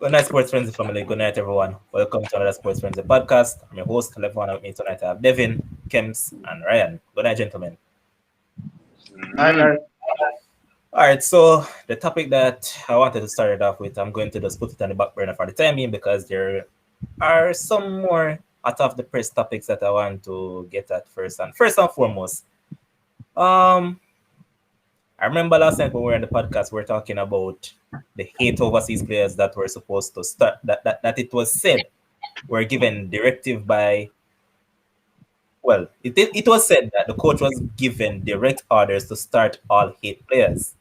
Good night, Sports Frenzy family. Good night, everyone. Welcome to another Sports Frenzy podcast. I'm your host, everyone with me tonight. I have Devin, Kems, and Ryan. Good night, gentlemen. I All right, so the topic that I wanted to start it off with, I'm going to just put it on the back burner for the time being because there are some more out of the press topics that I want to get at first. And first and foremost, um, I remember last night when we were in the podcast, we were talking about the 8 overseas players that were supposed to start, that it was said were given directive by, well, it was said that the coach was given direct orders to start all 8 players.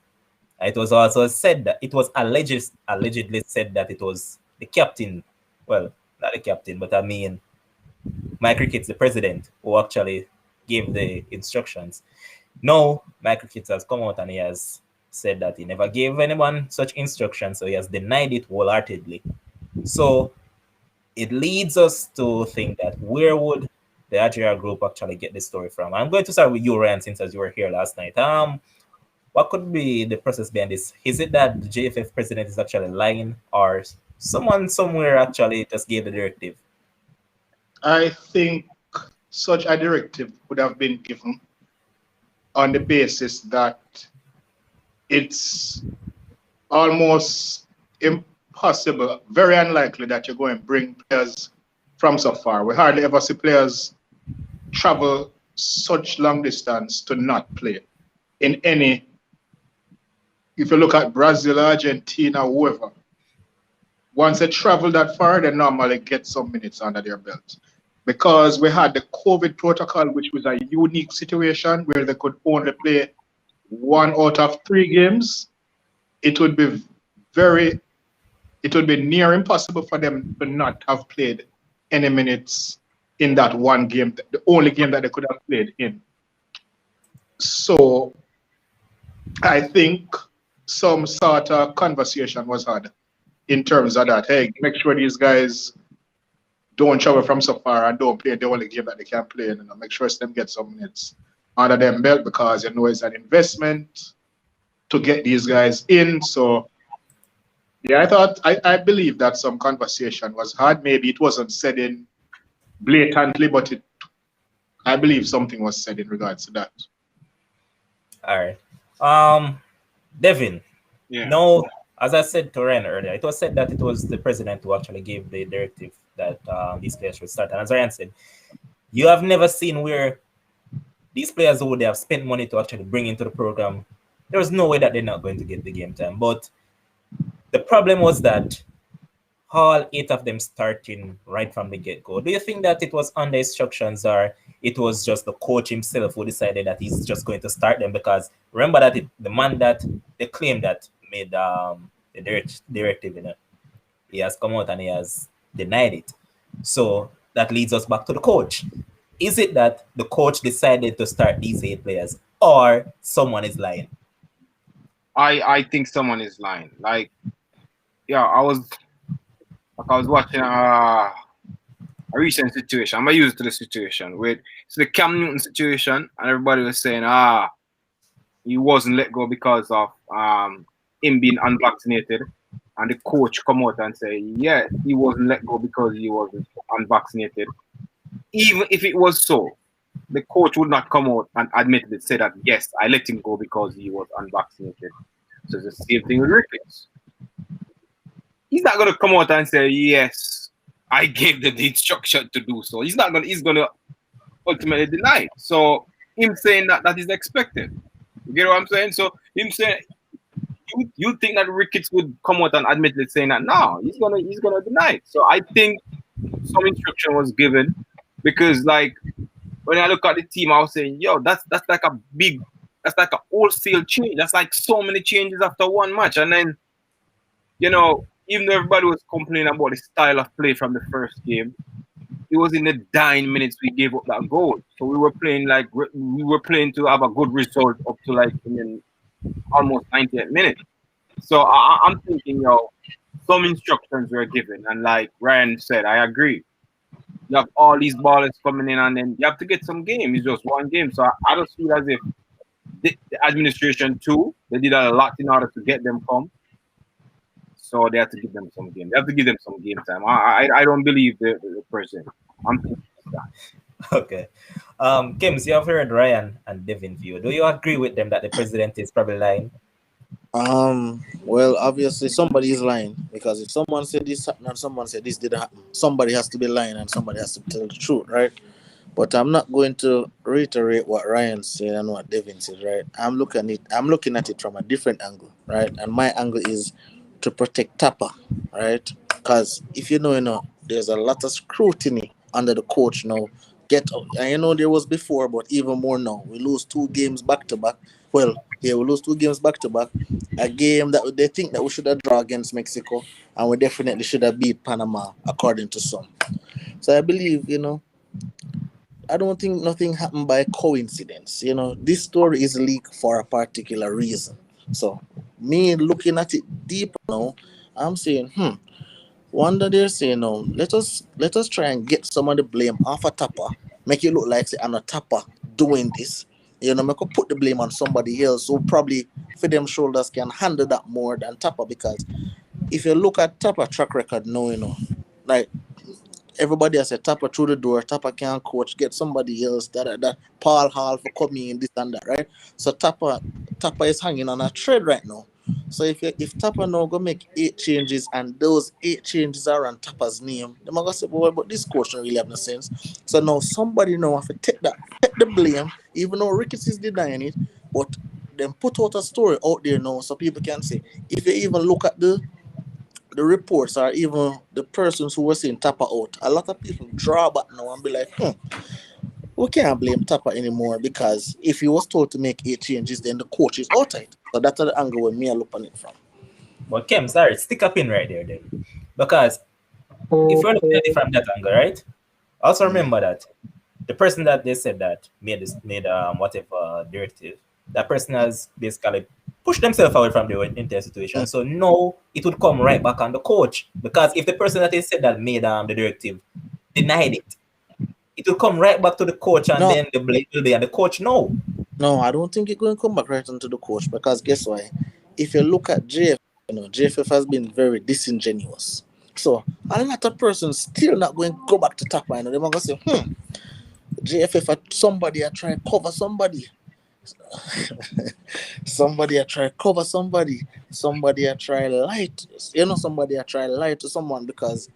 It was also said that it was allegedly said that it was the captain, well, not the captain, but I mean, Mike Cricket's the president who actually gave the instructions. No, Michael Kitts has come out and he has said that he never gave anyone such instructions, so he has denied it wholeheartedly. So it leads us to think that where would the Adria group actually get this story from? I'm going to start with you, Ryan, since as you were here last night. What could be the process behind this? Is it that the JFF president is actually lying, or someone somewhere actually just gave the directive? think such a directive would have been given on the basis that it's almost impossible, very unlikely that you're going to bring players from so far. We hardly ever see players travel such long distance to not play in any. If you look at Brazil, Argentina, whoever, once they travel that far, they normally get some minutes under their belt. Because we had the COVID protocol, which was a unique situation where they could only play 1 out of 3 games, it would be near impossible for them to not have played any minutes in that one game, the only game that they could have played in. So I think some sort of conversation was had in terms of that. Hey, make sure these guys don't travel from so far and don't play the only game that they can play in. And make sure them get some minutes under their belt because it's an investment to get these guys in. So yeah, I believe that some conversation was had. Maybe it wasn't said in blatantly, but I believe something was said in regards to that. All right. Devin. Yeah. No, as I said to Ryan earlier, it was said that it was the president who actually gave the directive that these players should start. And as Ryan said, you have never seen where these players who they have spent money to actually bring into the program, there was no way that they're not going to get the game time. But the problem was that all 8 of them starting right from the get-go. Do you think that it was under instructions or it was just the coach himself who decided that he's just going to start them? Because remember that the man that they claim that made the directive, he has come out and he has denied it. So that leads us back to the coach. Is it that the coach decided to start these 8 players or someone is lying? I think someone is lying. I was watching a recent situation. I'm used to the situation with the Cam Newton situation, and everybody was saying he wasn't let go because of him being unvaccinated, and the coach come out and say he wasn't let go because he wasn't unvaccinated. Even if it was so, the coach would not come out and admit it, say that yes, I let him go because he was unvaccinated. So it's the same thing with Ricketts. He's not gonna come out and say yes, I gave them the instruction to do so. He's gonna ultimately deny it. So him saying that is expected. You get what I'm saying? So him saying you think that Ricketts would come out and admit it, saying that no, he's gonna deny it. So I think some instruction was given because when I look at the team, I was saying, that's like a wholesale change. That's like so many changes after one match. And then, even though everybody was complaining about the style of play from the first game, it was in the dying minutes we gave up that goal. So we were playing to have a good result up to almost 98 minutes. So I'm thinking, some instructions were given, and like Ryan said, I agree. You have all these ballers coming in, and then you have to get some game. It's just one game. So I just feel as if the administration too, they did a lot in order to get them come. So they have to give them some game. They have to give them some game time. I don't believe the person. I'm thinking that. Okay. Kims, you have heard Ryan and Devin view. Do you agree with them that the president is probably lying? Well, obviously somebody is lying because if someone said this happened and someone said this didn't happen, somebody has to be lying and somebody has to tell the truth, right? But I'm not going to reiterate what Ryan said and what Devin said, right? I'm looking at it from a different angle, right? And my angle is to protect Tapper, right? Because if there's a lot of scrutiny under the coach now. And there was before, but even more now. We lose 2 games back to back. Well, yeah, we lose 2 games back to back. A game that they think that we should have drawn against Mexico, and we definitely should have beat Panama, according to some. So I believe, I don't think nothing happened by coincidence. This story is leaked for a particular reason. So, me looking at it deeper now, I'm saying, wonder they're saying, no, let us try and get some of the blame off a Tapper, make it look like say I'm a Tapper doing this. Make us put the blame on somebody else who probably for them shoulders can handle that more than Tapper, because if you look at Tapper track record now, like everybody has a Tapper through the door, Tapper can't coach, get somebody else, that Paul Hall for coming in, this and that, right? So Tapper is hanging on a thread right now. So if Tapper now go make 8 changes and those 8 changes are on Tapper's name, they're gonna say, well, but this coach don't really have no sense. So now somebody now have to take the blame, even though Ricketts is denying it, but then put out a story out there now so people can say, if you even look at the reports or even the persons who were saying Tapper out, a lot of people draw back now and be like, we can't blame Tapper anymore because if he was told to make 8 changes, then the coach is outside. So that's the angle where me I look on it from. But Kim, sorry, stick up in right there then. Because if you're looking at it from that angle, right? Also remember that the person that they said that made whatever directive, that person has basically pushed themselves away from the entire situation. So now it would come right back on the coach. Because if the person that they said that made the directive denied it, it will come right back to the coach and then the blame will be on the coach. No. No, I don't think it's going to come back right onto the coach because guess why? If you look at JF, JFF has been very disingenuous. So a lot of persons still not going to go back to Tapper. They're going to say, JFF, somebody I try to cover somebody. Somebody I try to cover somebody. Somebody I try to lie to, somebody I try to lie to someone because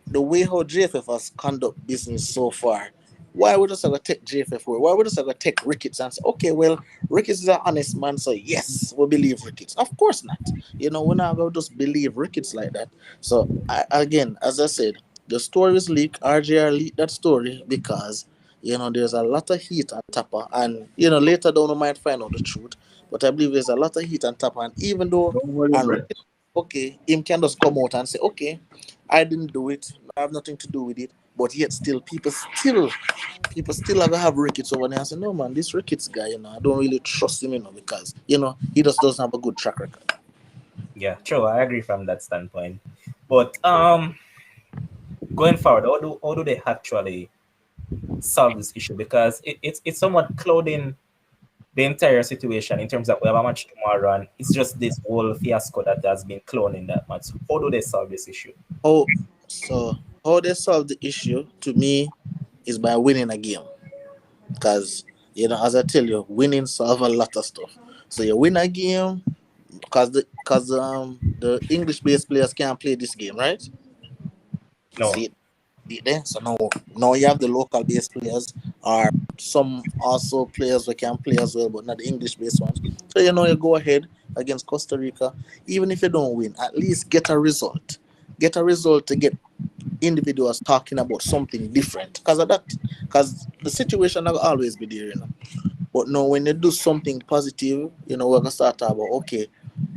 the way how JFF has conduct business so far, why would us ever take JFF away? Why would us ever take Ricketts and say, okay, well, Ricketts is an honest man, so yes, we believe Ricketts. Of course not. We're not going to just believe Ricketts like that. So, again, as I said, the story is leaked. RJR leaked that story because, there's a lot of heat on Tapper. And, later down we might find out the truth. But I believe there's a lot of heat on Tapper. And even though, Don't worry, and Brett. Ricketts, okay, him can just come out and say, okay, I didn't do it. I have nothing to do with it. But yet still, people still are gonna have Ricketts over there and say, no man, this Ricketts guy, I don't really trust him, because he just doesn't have a good track record. Yeah, true. I agree from that standpoint. But going forward, how do they actually solve this issue? Because it's somewhat clouding the entire situation in terms of we have a match tomorrow and it's just this whole fiasco that has been cloning that match. How do they solve this issue? How they solve the issue to me is by winning a game. Because as I tell you, winning solve a lot of stuff. So you win a game because the English based players can't play this game, right? No. See it there? So now you have the local based players or some also players who can play as well, but not the English based ones. So you go ahead against Costa Rica, even if you don't win, at least get a result. Get a result to get individuals talking about something different. Because of that, because the situation will always be there, But now when you do something positive, we're gonna start talking about okay,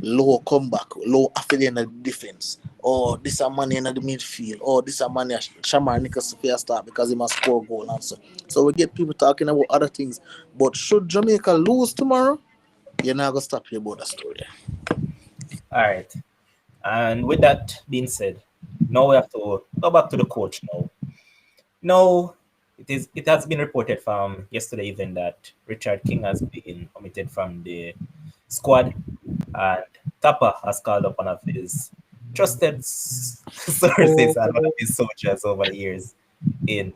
low comeback, low affiliate in the defense, or this a money in the midfield, or this a money Shamar Nicholas start because he must score goal and so. So we get people talking about other things. But should Jamaica lose tomorrow, you're not gonna stop here about that story. All right. And with that being said, now we have to go back to the coach now. Now, it has been reported from yesterday even that Richard King has been omitted from the squad and Tapper has called up one of his trusted sources and one of his soldiers over the years in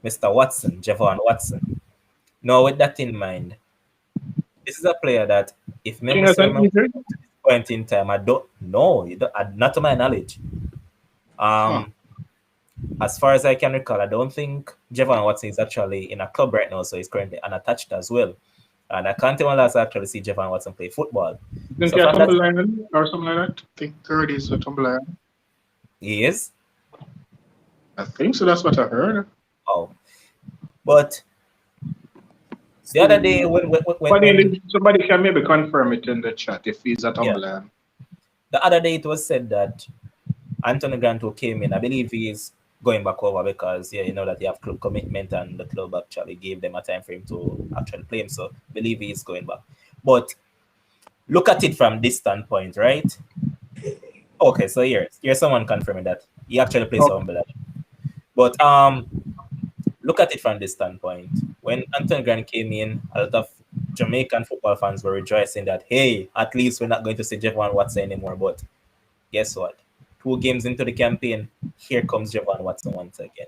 Mr. Watson, Javon Watson. Now, with that in mind, this is a player that, if King memory as serves an me, eater? at this point in time, I don't know, not to my knowledge. Huh. As far as I can recall, I don't think Javon Watson is actually in a club right now, so he's currently unattached as well. And I can't even last actually see Javon Watson play football. Isn't So he a from that, tumble lion or something like that? I think Erred is a tumble lion. he is. I think so. That's what I heard. Oh, but the other day when Somebody can maybe confirm it in the chat if he's a yeah, tumble lion. the other day it was said that Anthony Grant, who came in, I believe he's going back over because you know that they have club commitment and the club actually gave them a time frame to actually play him. So I believe he's going back. But look at it from this standpoint, right? Okay, so here's someone confirming that he actually plays for Humble. But look at it from this standpoint. When Anthony Grant came in, a lot of Jamaican football fans were rejoicing that, hey, at least we're not going to see Javon Watson anymore. But guess what? 2 games into the campaign, here comes Javon Watson once again.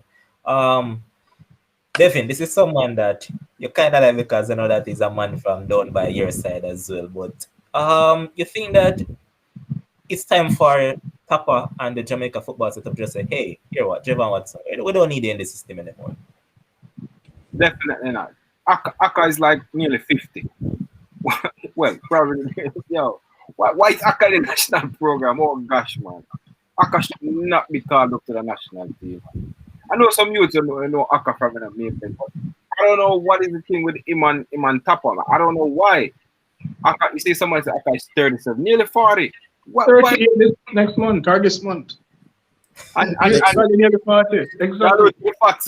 Devin, this is someone that you kind of like because you know that he's a man from down by your side as well. But you think that it's time for Papa and the Jamaica football setup just say, hey, here what, Javon Watson, we don't need you in the system anymore. Definitely not. Aka is like nearly 50. Well, probably. Yo, why is Aka the national program? Oh gosh, man. Aka should not be called up to the national team. I know some youths know Aka from an American, but I don't know what is the thing with Iman Tapa. I don't know why. Aka, you say someone says Aka is 37, nearly 40. What? 30 next month or this month. And Probably near the party. Exactly. the fact,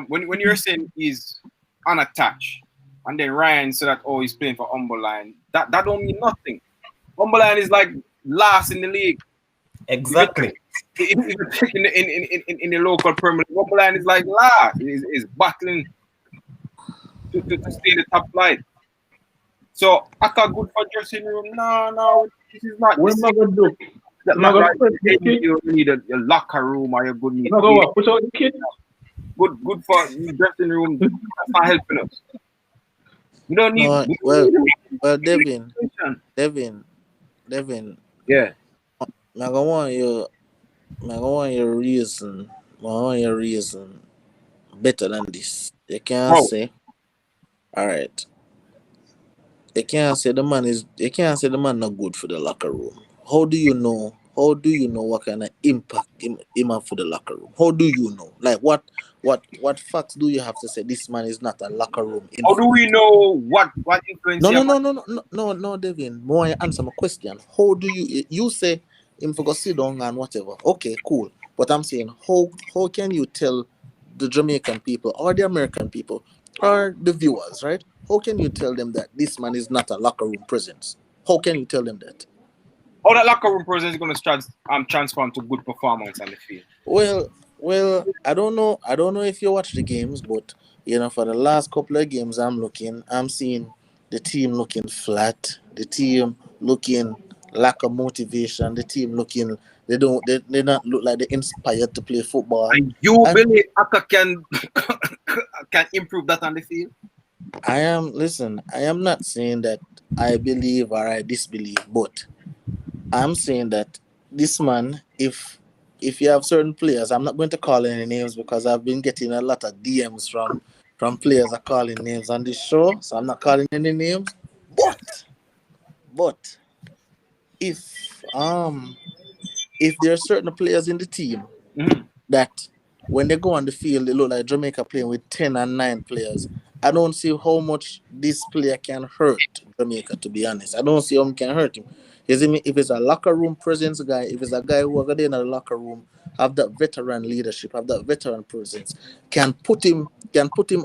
when you're saying he's unattached, and then Ryan said that he's playing for Humble Line, that don't mean nothing. Humble Line is like last in the league. Exactly. In the local Premier League, Humble Line is like last. Is battling to stay in the top flight. So Aka good for dressing room. No, this is not. What am I going to do? You need a locker room or you good need. Put out the kid. Good for dressing room. That's not helping us. We don't need. No, well, Devin. Yeah. I want your reason. I want your reason better than this. You can't say, all right. You can't say the man not good for the locker room. How do you know? What kind of impact him have for the locker room? How do you know? Like what facts do you have to say this man is not a locker room influence? How do we know what influence? No, Devin. More you answer my question. How do you say him for go sit down and whatever? Okay, cool. But I'm saying how can you tell the Jamaican people or the American people or the viewers, right? How can you tell them that this man is not a locker room presence? How can you tell them that? How that locker room presence is going to transform to good performance on the field? Well, I don't know. I don't know if you watch the games, but for the last couple of games, I'm seeing the team looking flat. The team looking lack of motivation. The team looking they not look like they're inspired to play football. And you believe Aka can improve that on the field? I am not saying that I believe or I disbelieve, but I'm saying that this man, if you have certain players, I'm not going to call any names because I've been getting a lot of DMs from players are calling names on this show, so I'm not calling any names. But if there are certain players in the team that when they go on the field, they look like Jamaica playing with 10 and 9 players. I don't see how much this player can hurt Jamaica, to be honest. I don't see how it can hurt him. You see me? If it's a locker room presence guy, if it's a guy who are in the locker room, have that veteran leadership, have that veteran presence, can put him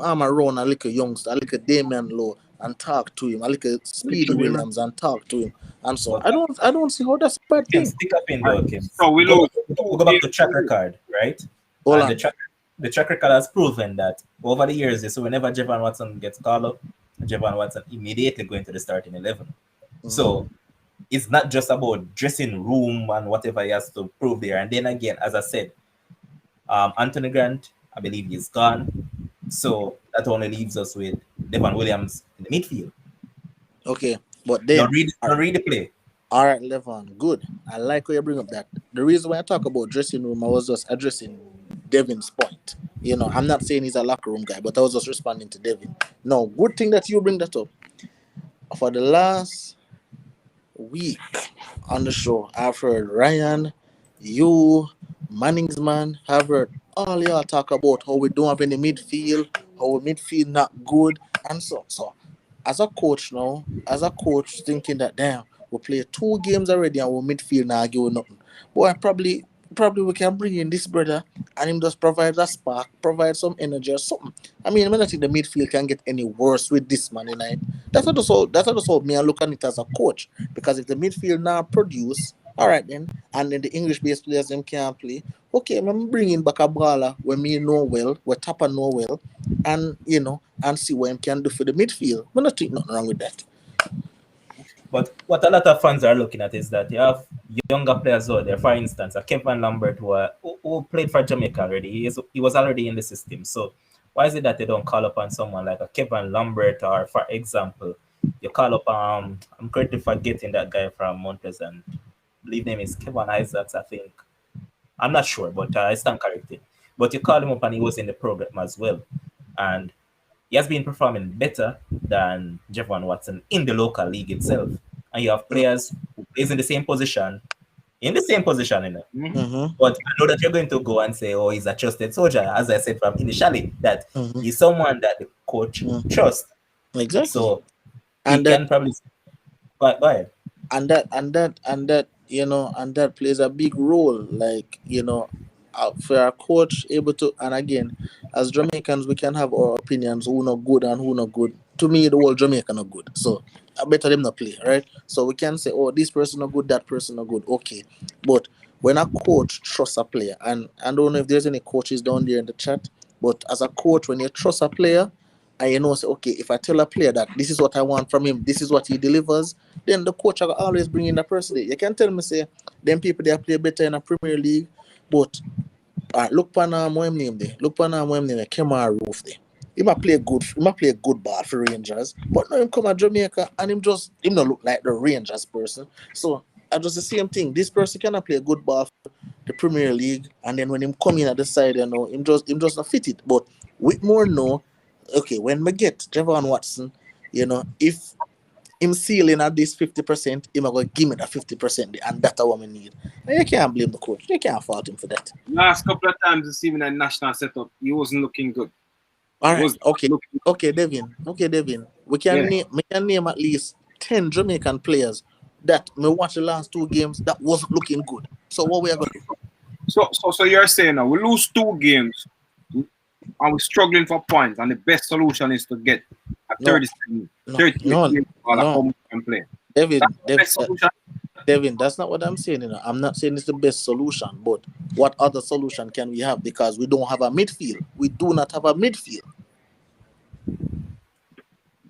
arm around a little youngster, a little Damian Lowe and talk to him, a little Speedy Williams and talk to him. And so I don't see how that's a bad thing. Stick up in though, Kim. So we go back to track record, right? Hold and on. The track record has proven that over the years, so whenever Javon Watson gets called up, Javon Watson immediately going to the starting 11. So it's not just about dressing room and whatever he has to prove there. And then again, as I said, Anthony Grant, I believe he's gone. So that only leaves us with Devon Williams in the midfield. Okay, but Don't then, read, all don't right, read the play. all right, Levon, good. I like how you bring up that. The reason why I talk about dressing room, I was just addressing Devin's point. I'm not saying he's a locker room guy, but I was just responding to Devin. No, good thing that you bring that up. For the last week on the show, I've heard Ryan, you, Manningsman, have heard all y'all talk about how we don't have any midfield, how we midfield not good, and so. As a coach now, thinking that damn, we play 2 games already and we midfield now give nothing. Boy, probably we can bring in this brother and him just provide a spark, provide some energy or something. I mean, I don't think the midfield can get any worse with this man tonight. That's what me I look at it as a coach. Because if the midfield now produce, all right then, and then the English based players them can't play. Okay, I'm bringing back a baller when me know well, where Tapper know well, and and see what him can do for the midfield. But not think nothing wrong with that. But what a lot of fans are looking at is that you have younger players out there. For instance, a Kevin Lambert who played for Jamaica already. He was already in the system. So why is it that they don't call upon someone like a Kevin Lambert, or for example, you call up I'm currently forgetting that guy from Montes, and I believe name is Kevin Isaacs, I think. I'm not sure, but I stand corrected. But you call him up and he was in the program as well. And he has been performing better than Javon Watson in the local league itself. And you have players who plays in the same position, Mm-hmm. But I know that you're going to go and say, oh, he's a trusted soldier, as I said from initially, that Mm-hmm. he's someone that the coach trusts. Exactly. So he And that can probably go ahead. and that plays a big role, like for our coach able to. And again, as Jamaicans we can have our opinions who not good and who not good. To me, the whole Jamaica not good, so I better them not play, right? So we can say, oh, this person not good, that person not good, okay. But when a coach trusts a player, and I don't know if there's any coaches down there in the chat, but as a coach, when you trust a player and say, okay, if I tell a player that this is what I want from him, this is what he delivers, then the coach will always bring in the person there. You can tell me, say, them people they play better in a Premier League, but look pan what him name there. Look pan what him name there, Kemar Roof there. He might play good ball for Rangers, but now him come at Jamaica and him not look like the Rangers person. So I just the same thing. This person cannot play good ball for the Premier League, and then when him come in at the side, him just not fit it. But Whitmore no, okay, when we get Javon Watson, if him ceiling at this 50%, him a go give me that 50%, and that's what we need. And you can't blame the coach. You can't fault him for that. Last couple of times this evening at national setup, he wasn't looking good. All He right, was okay, looking, okay, Devin. Okay, Devin. yeah. We can name at least 10 Jamaican players that me watch the last 2 games that wasn't looking good. So what we are gonna do? So you're saying now we lose 2 games and we're struggling for points, and the best solution is to get a No, no, 38 no, games or a no, home and play. Devin, That's the best solution. Devin, that's not what I'm saying. I'm not saying it's the best solution, but what other solution can we have? Because we don't have a midfield. We do not have a midfield.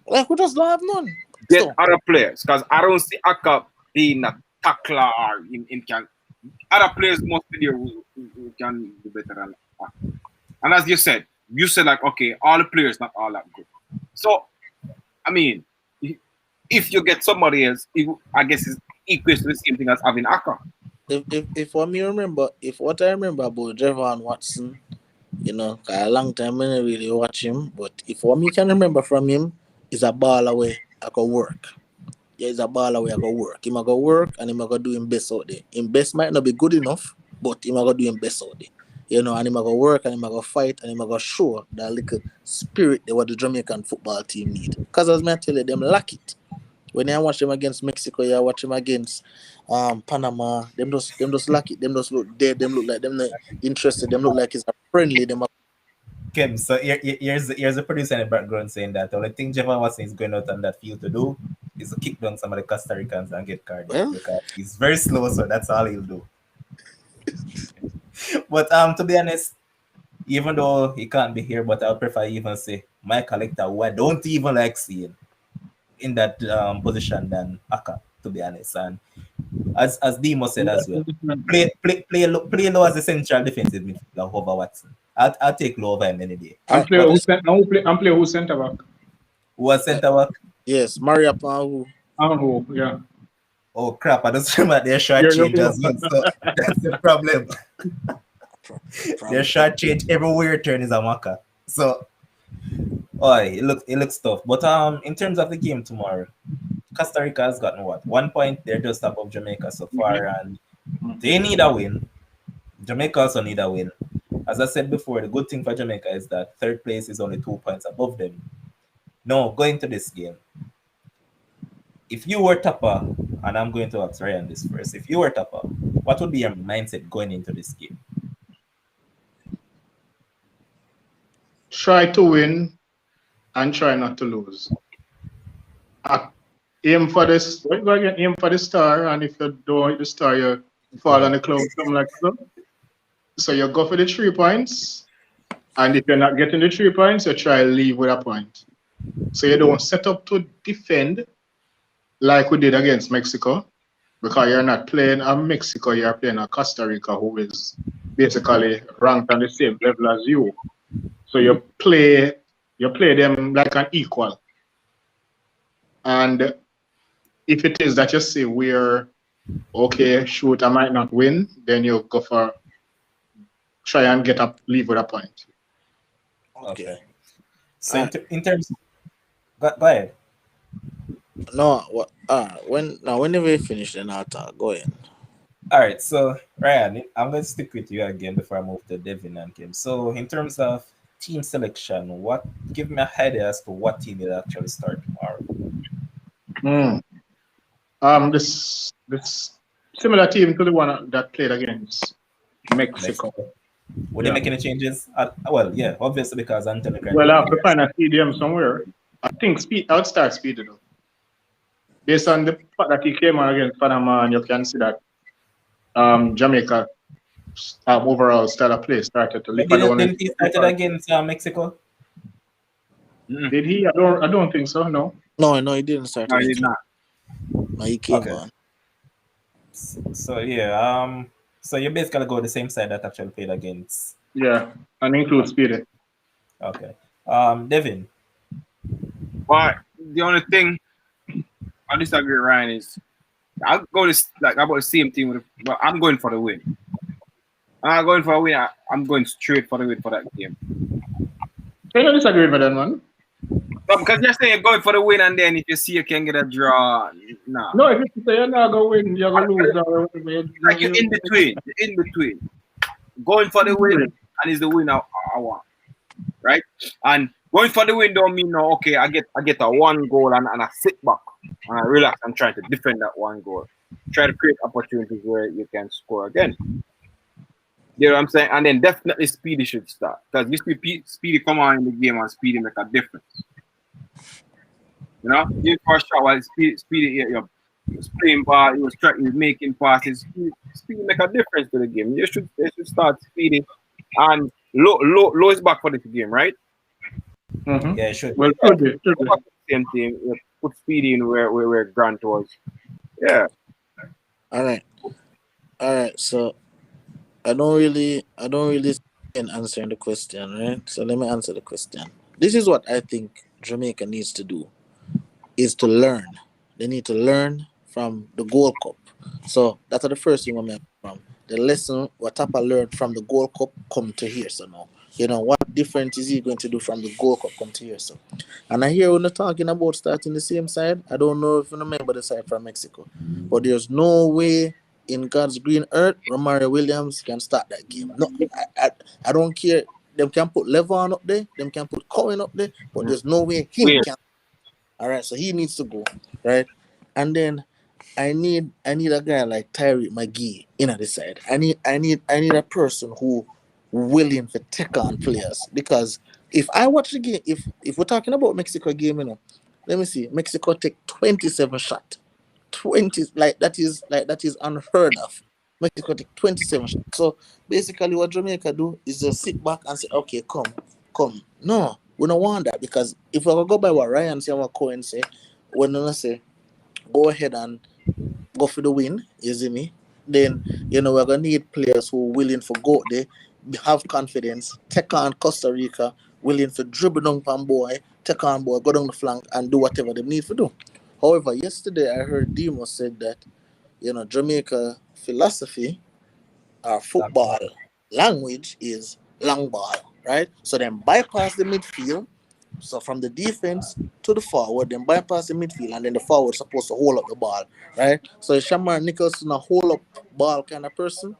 Like we just don't have none. Get So other players, because I don't see Aka being a tackler or in can. Other players must be there who can do better than Aka. And as you said like, okay, all the players not all that good. So I mean, if you get somebody else, I guess it's equal to the same thing as having Aka. if what I remember about Javon Watson, 'cause a long time I didn't really watch him, but if what me can remember from him is a ball away I could work. Yeah, it's a ball away I could work. Him I go work and him I go do him best out there. Him best might not be good enough, but him I go do him best out there. And him I go work and him I go fight and him I go show that little spirit that what the Jamaican football team need. Because as I tell you, them lack it. When I watch them against Mexico, I watch them against Panama. Them just lack it. Them just look dead. Them look like them not interested. Them look like it's a friendly. Them Kim, so here's the producer in the background saying that the only thing Javon Watson is going out on that field to do is to kick down some of the Costa Ricans and get carded, well, because he's very slow, so that's all he'll do. But to be honest, even though he can't be here, but I prefer even say my collector, who I don't even like seeing in that position than Aka. to be honest. And as Demo said as well, play low as a central defensive midfielder over Watson. I'll take low over him any day. And play who centre back. Who was centre back? Yes, Maria Pahu. Oh, yeah. Oh crap! I just remember their short change as well. So that's the problem. Their short change everywhere turn is a marker. So it looks tough. But in terms of the game tomorrow, Costa Rica has gotten what? 1 point. They're just above Jamaica so far, and they need a win. Jamaica also need a win. As I said before, the good thing for Jamaica is that third place is only 2 points above them. Now, going to this game, if you were Tapa, and I'm going to ask Ryan this first, if you were Tapa, what would be your mindset going into this game? Try to win and try not to lose. Aim for this. What you again? Aim for the star, and if you don't hit the star, you fall on the cloud, something like that. So you go for the 3 points, and if you're not getting the 3 points, you try to leave with a point. So you don't set up to defend like we did against Mexico, because you're not playing a Mexico, you're playing a Costa Rica who is basically ranked on the same level as you. So you play them like an equal. And if it is that you say we're okay, shoot, I might not win, then you go for try and leave with a point. Okay. So in terms, go ahead. No, what? Whenever you finish, then I'll talk. Go ahead. All right. So Ryan, I'm going to stick with you again before I move to Devin and Kim. So in terms of team selection, give me a idea as to what team will actually start tomorrow. This similar team to the one that played against Mexico. Would they make any changes? Well, yeah, obviously because Anthony. Well, I have to find a stadium somewhere. I think I would start Speedy though. Based on the fact that he came on against Panama, and you can see that Jamaica overall style of play started to lift. Did he started against Mexico? Did he? I don't think so. No. No, he didn't start. No, he did not. No, he came on. So yeah, so you basically go the same side that actually played against. Yeah, and include Speedy. Okay. Devin. But the only thing I disagree with Ryan is I'll go about the same team, but I'm going for the win. I'm not going for a win. I'm going straight for the win for that game. I don't disagree with that, man. But because you're saying you're going for the win, and then if you see you can get a draw, nah. No, if you say you're not going to win, you're going to lose. Like you're in between. You're in between. Going for the win, and it's the win I want. Right? And going for the win don't mean no, okay, I get a 1 goal and I sit back and I relax and try to defend that 1 goal. Try to create opportunities where you can score again. You know what I'm saying? And then definitely Speedy should start. Because you see Speedy come on in the game and Speedy make a difference. You know? You first shot while Speedy he was playing ball, he was making passes. Speedy make a difference to the game. They should start Speedy and low is back for this game, right? Mm-hmm. Yeah, it should. Well, Same thing. Put Speedy in where Grant was. Yeah. All right. So I don't really in answering the question, right? So let me answer the question. This is what I think Jamaica needs to do, is to learn. They need to learn from the Gold Cup. So that's the first thing I'm from. The lesson what Tapa learned from the Gold Cup come to here. So now, you know, what difference is he going to do from the Gold Cup come to here? So, and I hear when they're talking about starting the same side. I don't know if you remember the side from Mexico, but there's no way in God's green earth Romario Williams can start that game. No, I don't care. Them can put Levon up there, them can put Cohen up there, but there's no way he can. All right, so he needs to go, right? And then I need a guy like Tyree McGee in the side. I need a person who willing to take on players, because if I watch the game, if we're talking about Mexico game, you know, let me see, Mexico take 27 shots. 20 that is unheard of. Mexico take 27 shots. So basically what Jamaica do is just sit back and say, okay, come. No, we don't want that, because if we go by what Ryan say and what Cohen say, we're gonna say go ahead and go for the win, you see me? Then, we're going to need players who are willing to go there, have confidence, take on Costa Rica, willing to dribble down pan boy, take on boy, go down the flank and do whatever they need to do. However, yesterday I heard Demo said that, Jamaica philosophy our Long football ball. language is long ball, right? So then bypass the midfield. So from the defense to the forward, then bypass the midfield, and then the forward supposed to hold up the ball, right? So is Shamar Nicholson a hold up ball kind of person?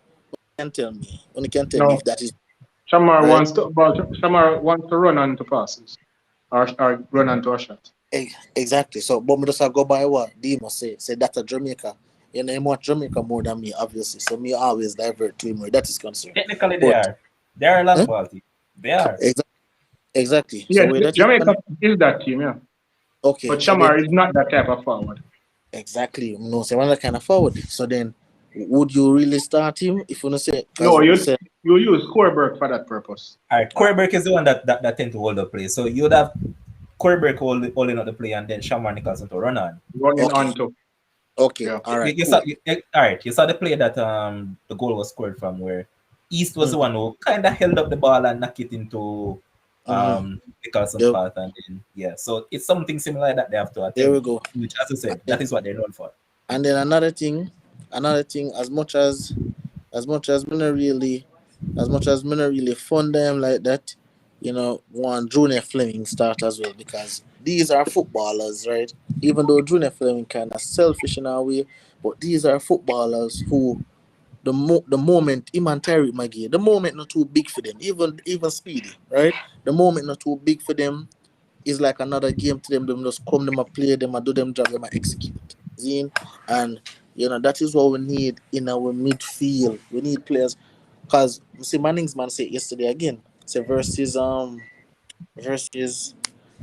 Can tell me. Only can tell me No, if that is right. Shamar wants to run onto passes or run onto a shot. Exactly. So, but me just go by what Demo say that a Jamaica. He want Jamaica more than me, obviously. So me always divert to him where that is concerned. Technically, they But are. They are a long huh? ball team. They are. Exactly. Yeah, So where that is Jamaica is that team, yeah. okay. But So then Shamar is not that type of forward. exactly. No, say one kind of forward. So then, would you really start him if you say No, because say you use Corberg for that purpose. All right. uh, Corey Burke is the one that tend to hold the play. So you'd have Corey Burke holding up the play and then Shamar Nicholson to run on. Running okay, onto. okay, Yeah. all right, You saw cool. all right. You saw the play that the goal was scored from where East was the Mm-hmm, one who kind of held up the ball and knocked it into mm-hmm. Nicholson's There, path, and then yeah. So it's something similar that they have to there we attempt, go. which, as I And said, then, that is what they're known for. and then another thing. As much as me not really, as much as me not really fund them like that, one Junior Fleming start as well because these are footballers, right? Even though Junior Fleming kind of selfish in a way, but these are footballers who the moment him and Tyreek Magee, the moment not too big for them. Even Speedy, right? The moment not too big for them is like another game to them. Them just come, them a play, them a do them job, them a execute. Zine? And that is what we need in our midfield. We need players because see Manning's man said yesterday again. Say versus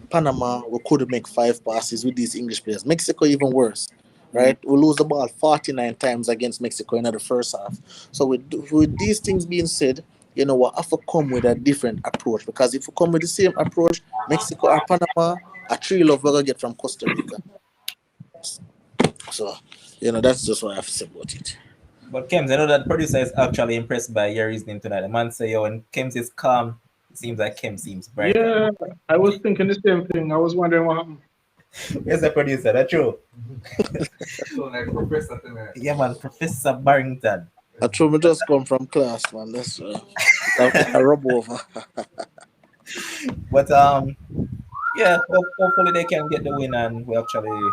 Panama, we could make 5 passes with these English players. Mexico even worse, right? We lose the ball 49 times against Mexico in the first half. So with these things being said, we have to come with a different approach because if we come with the same approach, Mexico or Panama, a 3 love we're gonna get from Costa Rica. So, that's just what I have to say about it. But Kems, I know that producer is actually impressed by your reasoning tonight. The man say, yo, when Kems is calm, it seems like Kems seems brighter. Yeah, I was thinking the same thing. I was wondering what happened. Yes, the producer, that's true. So like Professor tonight. Yeah, man, Professor Barrington. I told me just come from class, man. That's a rub over. But yeah, hopefully they can get the win and we actually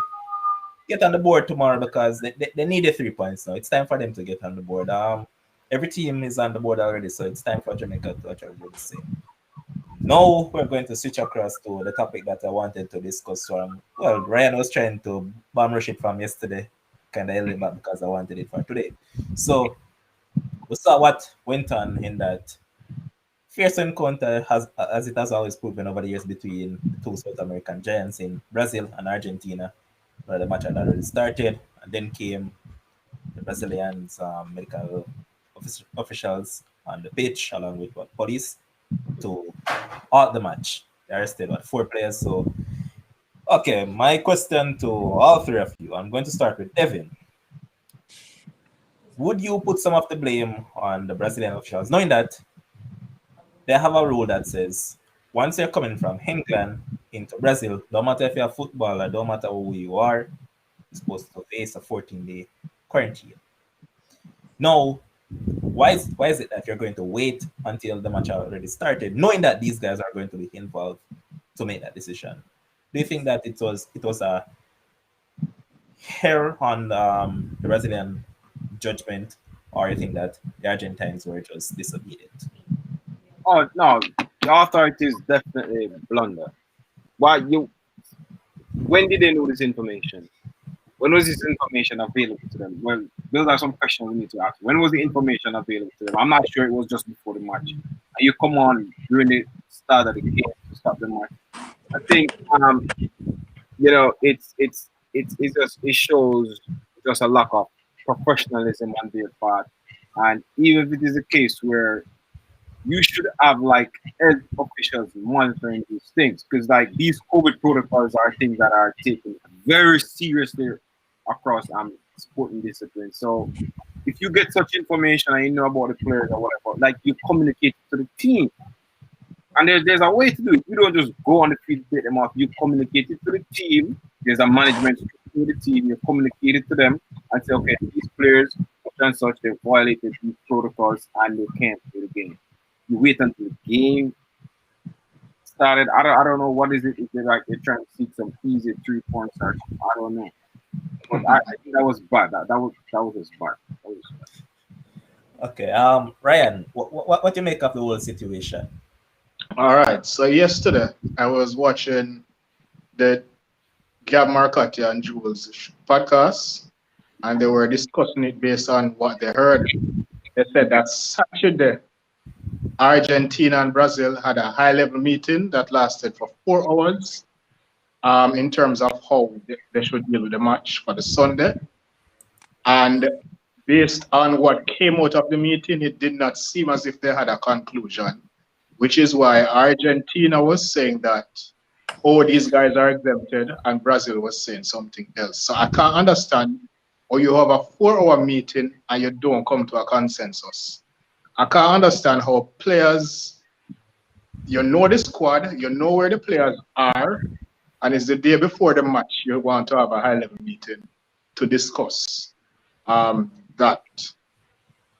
get on the board tomorrow because they need the 3 points now. It's time for them to get on the board. Every team is on the board already, so it's time for Jamaica to actually do the same. Now we're going to switch across to the topic that I wanted to discuss. Well, Ryan was trying to bomb rush it from yesterday, kind of held it back because I wanted it for today. So we saw what went on in that fierce encounter, as it has always proven over the years between the two South American giants in Brazil and Argentina, where the match had already started, and then came the Brazilians, medical officials on the pitch, along with police, to halt the match. They arrested 4 players. So, okay, my question to all 3 of you. I'm going to start with Devin. Would you put some of the blame on the Brazilian officials, knowing that they have a rule that says once you're coming from England into Brazil, no matter if you're a footballer, no matter who you are, you're supposed to face a 14-day quarantine. Now, why is it that you're going to wait until the match already started, knowing that these guys are going to be involved to make that decision? Do you think that it was a hair on the Brazilian judgment, or you think that the Argentines were just disobedient? Oh no, the authorities definitely blunder. Why you? When did they know this information? When was this information available to them? Well, those are some questions we need to ask. When was the information available to them? I'm not sure it was just before the match. And you come on during the start of the game to stop the match. I think it's just it shows just a lack of professionalism on their part. And even if it is a case where you should have like health officials monitoring these things because like these COVID protocols are things that are taken very seriously across sporting discipline. So if you get such information and you know about the players or whatever, like you communicate to the team. And there's a way to do it. You don't just go on the field to take them off. You communicate it to the team. There's a management structure with the team. You communicate it to them and say, okay, these players, such and such, they violated these protocols and they can't play the game. You wait until the game started. I don't know what is it. If they're like they're trying to seek some easy 3 points or I don't know. But I think that was bad. That was just bad. That was bad. Okay. Ryan, what do you make of the whole situation? All right. So yesterday I was watching the Gab Marcotti and Jules podcast, and they were discussing it based on what they heard. They said that Saturday, Argentina and Brazil had a high-level meeting that lasted for 4 hours in terms of how they should deal with the match for the Sunday. And based on what came out of the meeting, it did not seem as if they had a conclusion, which is why Argentina was saying that, oh, these guys are exempted, and Brazil was saying something else. So I can't understand how you have a 4-hour meeting and you don't come to a consensus. I can't understand how players, you know the squad, you know where the players are, and it's the day before the match you want to have a high-level meeting to discuss that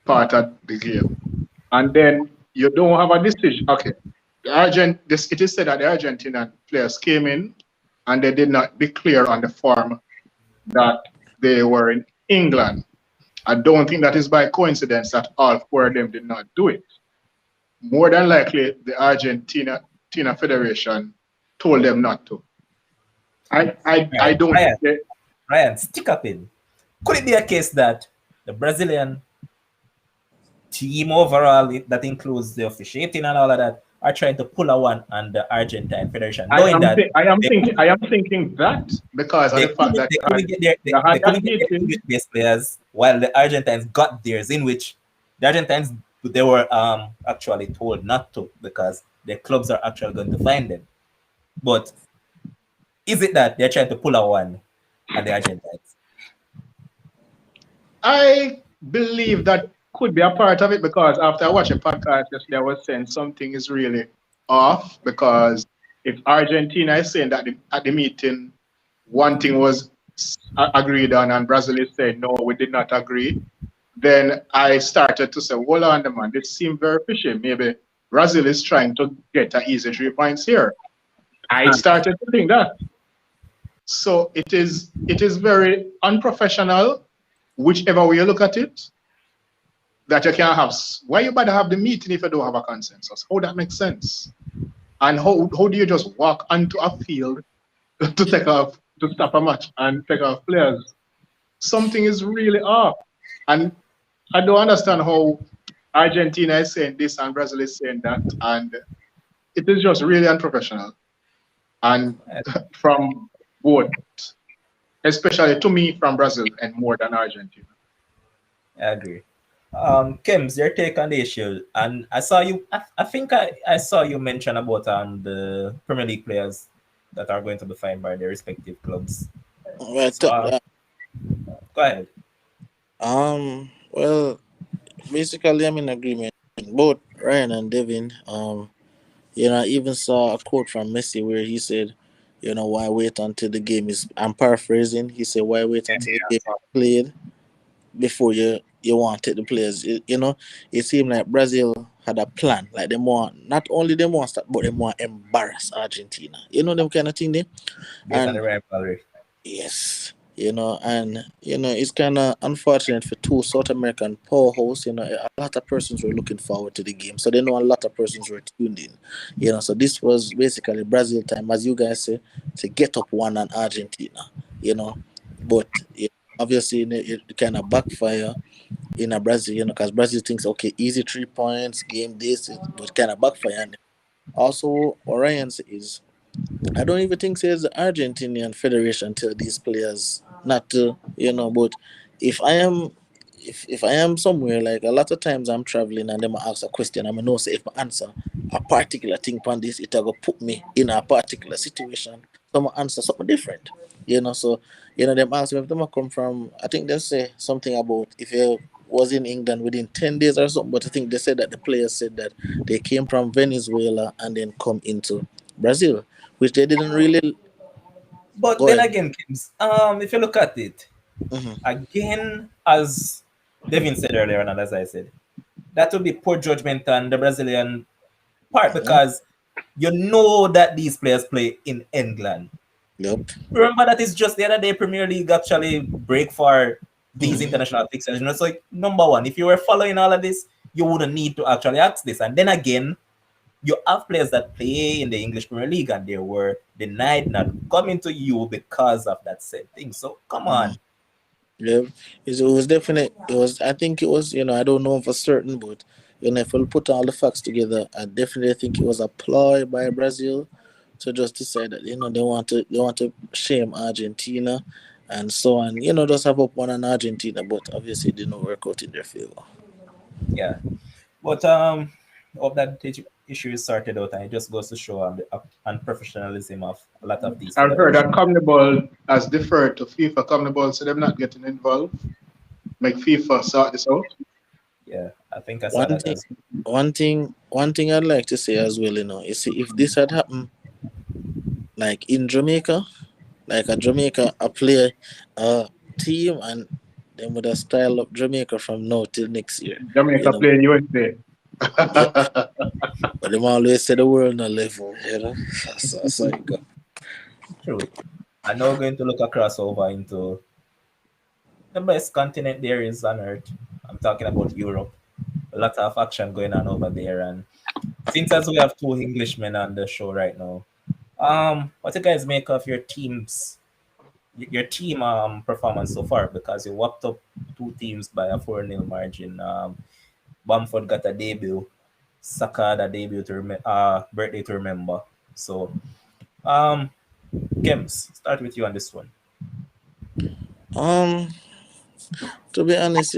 part of the game. And then you don't have a decision. Okay, it is said that the Argentinian players came in and they did not declare on the form that they were in England. I don't think that is by coincidence that all 4 of them did not do it. More than likely, the Argentina Federation told them not to. I don't. Ryan, stick up in. Could it be a case that the Brazilian team overall, that includes the officiating and all of that, are trying to pull a one on the Argentine Federation, I am thinking that because of the fact that they couldn't get their English-based players, while the Argentines got theirs, in which the Argentines, they were actually told not to because their clubs are actually going to find them. But is it that they're trying to pull a one on the Argentines? I believe that could be a part of it because after I watched a podcast yesterday, I was saying something is really off because if Argentina is saying that at the meeting, one thing was agreed on and Brazil is saying, no, we did not agree, then I started to say, hold on, man, this seems very fishy. Maybe Brazil is trying to get an easy 3 points here. I started to think that. So it is very unprofessional, whichever way you look at it, that you can't have. Why you better have the meeting if you don't have a consensus? How that makes sense? And how do you just walk onto a field to stop a match and take off players? Something is really off. And I don't understand how Argentina is saying this and Brazil is saying that. And it is just really unprofessional. And from both, especially to me from Brazil and more than Argentina. I agree. Kims, your take on the issue, and I saw you. I think I saw you mention about the Premier League players that are going to be fined by their respective clubs. Well, So, go ahead. well, basically, I'm in agreement. Both Ryan and Devin. I even saw a quote from Messi where he said, why wait until the game is? I'm paraphrasing. He said, why wait until the game is played before you want to take the players? It seemed like Brazil had a plan. Like they want not only them want start, but they want embarrass Argentina. Them kind of thing there. Based on the rivalry. Yes, and it's kind of unfortunate for two South American powerhouse. A lot of persons were looking forward to the game, so they know a lot of persons were tuned in. So this was basically Brazil time, as you guys say, to get up one on Argentina. But obviously it kind of backfire in a Brazil. Because Brazil thinks okay, easy 3 points, game this, but kind of backfire. And also, Orion is. I don't even think says the Argentinian Federation tell these players not to, but if I am if I am somewhere, like a lot of times I'm traveling and them ask a question, I'm know say if I answer a particular thing on this, it'll go put me in a particular situation. So I answer something different. So Them ask me if them come from. I think they say something about if you was in England within 10 days or something. But I think they said that the players said that they came from Venezuela and then come into Brazil, which they didn't really But go then ahead. again, Kims, if you look at it, Hmm. again, as Devin said earlier, and as I said, that would be poor judgment on the Brazilian part Hmm. because you know that these players play in England. Yep. Remember that it's just the other day Premier League actually break for these Hmm. international fixtures. So number one, if you were following all of this, you wouldn't need to actually ask this. And then again, you have players that play in the English Premier League and they were denied not coming to you because of that said thing. So come Hmm. on. Yeah, it was definite. It was. I think it was. I don't know for certain, but if we put all the facts together, I definitely think it was a ploy by Brazil to just decide that they want to shame Argentina, and so on. Just have up one on Argentina, but obviously it didn't work out in their favor. Yeah. But hope that issue is sorted out and it just goes to show the unprofessionalism of a lot of these I've heard that federations. CONMEBOL has deferred to FIFA CONMEBOL, so they're not getting involved. Make FIFA sort this out. Yeah, I think I saw One that thing, as one thing I'd like to say as well. You see, if this had happened like in Jamaica, like a Jamaica, a player, a team, and they would have style up Jamaica from now till next year. You Jamaica know, playing USA. yep. But them always say the world no level. That's how it go. true. And now we're going to look across over into the best continent there is on earth. I'm talking about Europe. A lot of action going on over there. And since as we have two Englishmen on the show right now, what do you guys make of your team performance so far? Because you whopped up two teams by a 4-0 margin. Bamford got a debut, Saka had a debut birthday to remember. So Kems, start with you on this one. Um, to be honest,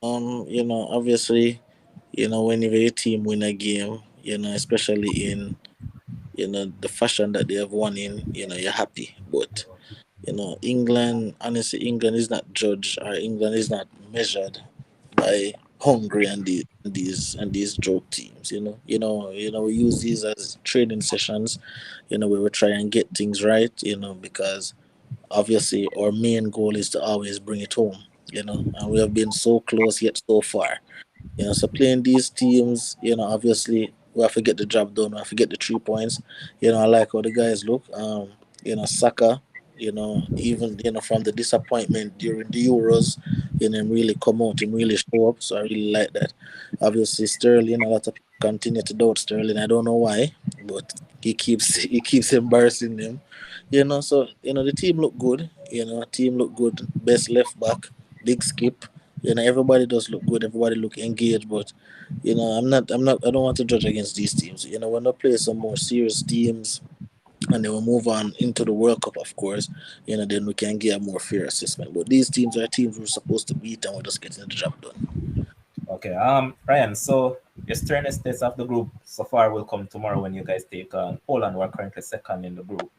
obviously, whenever your team win a game, especially in the fashion that they have won in, you're happy. But England, honestly, England is not judged or England is not measured by Hungary and these joke teams. We use these as training sessions. Where we try and get things right. Because obviously our main goal is to always bring it home. And we have been so close yet so far. So playing these teams, obviously we have to get the job done. We have to get the 3 points. I like how the guys look. Saka, even from the disappointment during the Euros, him really come out, him really show up. So I really like that. Obviously Sterling, a lot of people continue to doubt Sterling. I don't know why, but he keeps embarrassing them. So the team look good. Team look good. Best left back, big skip. Everybody does look good. Everybody look engaged, but I don't want to judge against these teams. When they play some more serious teams and they will move on into the World Cup, of course, then we can get a more fair assessment. But these teams are teams we're supposed to beat, and we're just getting the job done. Okay, Ryan, so your sternest test of the group so far will come tomorrow when you guys take on Poland, who are currently second in the group.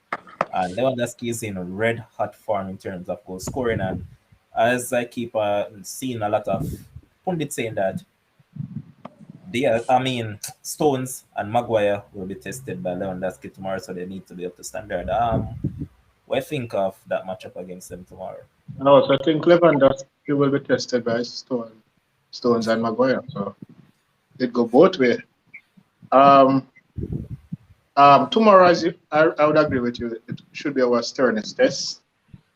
And Lewandowski is in red hot form in terms of goal scoring. And as I keep seeing a lot of pundits saying that Stones and Maguire will be tested by Lewandowski tomorrow, so they need to be up to standard. What do you think of that matchup against them tomorrow? And also, I think Lewandowski will be tested by Stones and Maguire. So it go both way. Um, tomorrow, I would agree with you. It should be our sternest test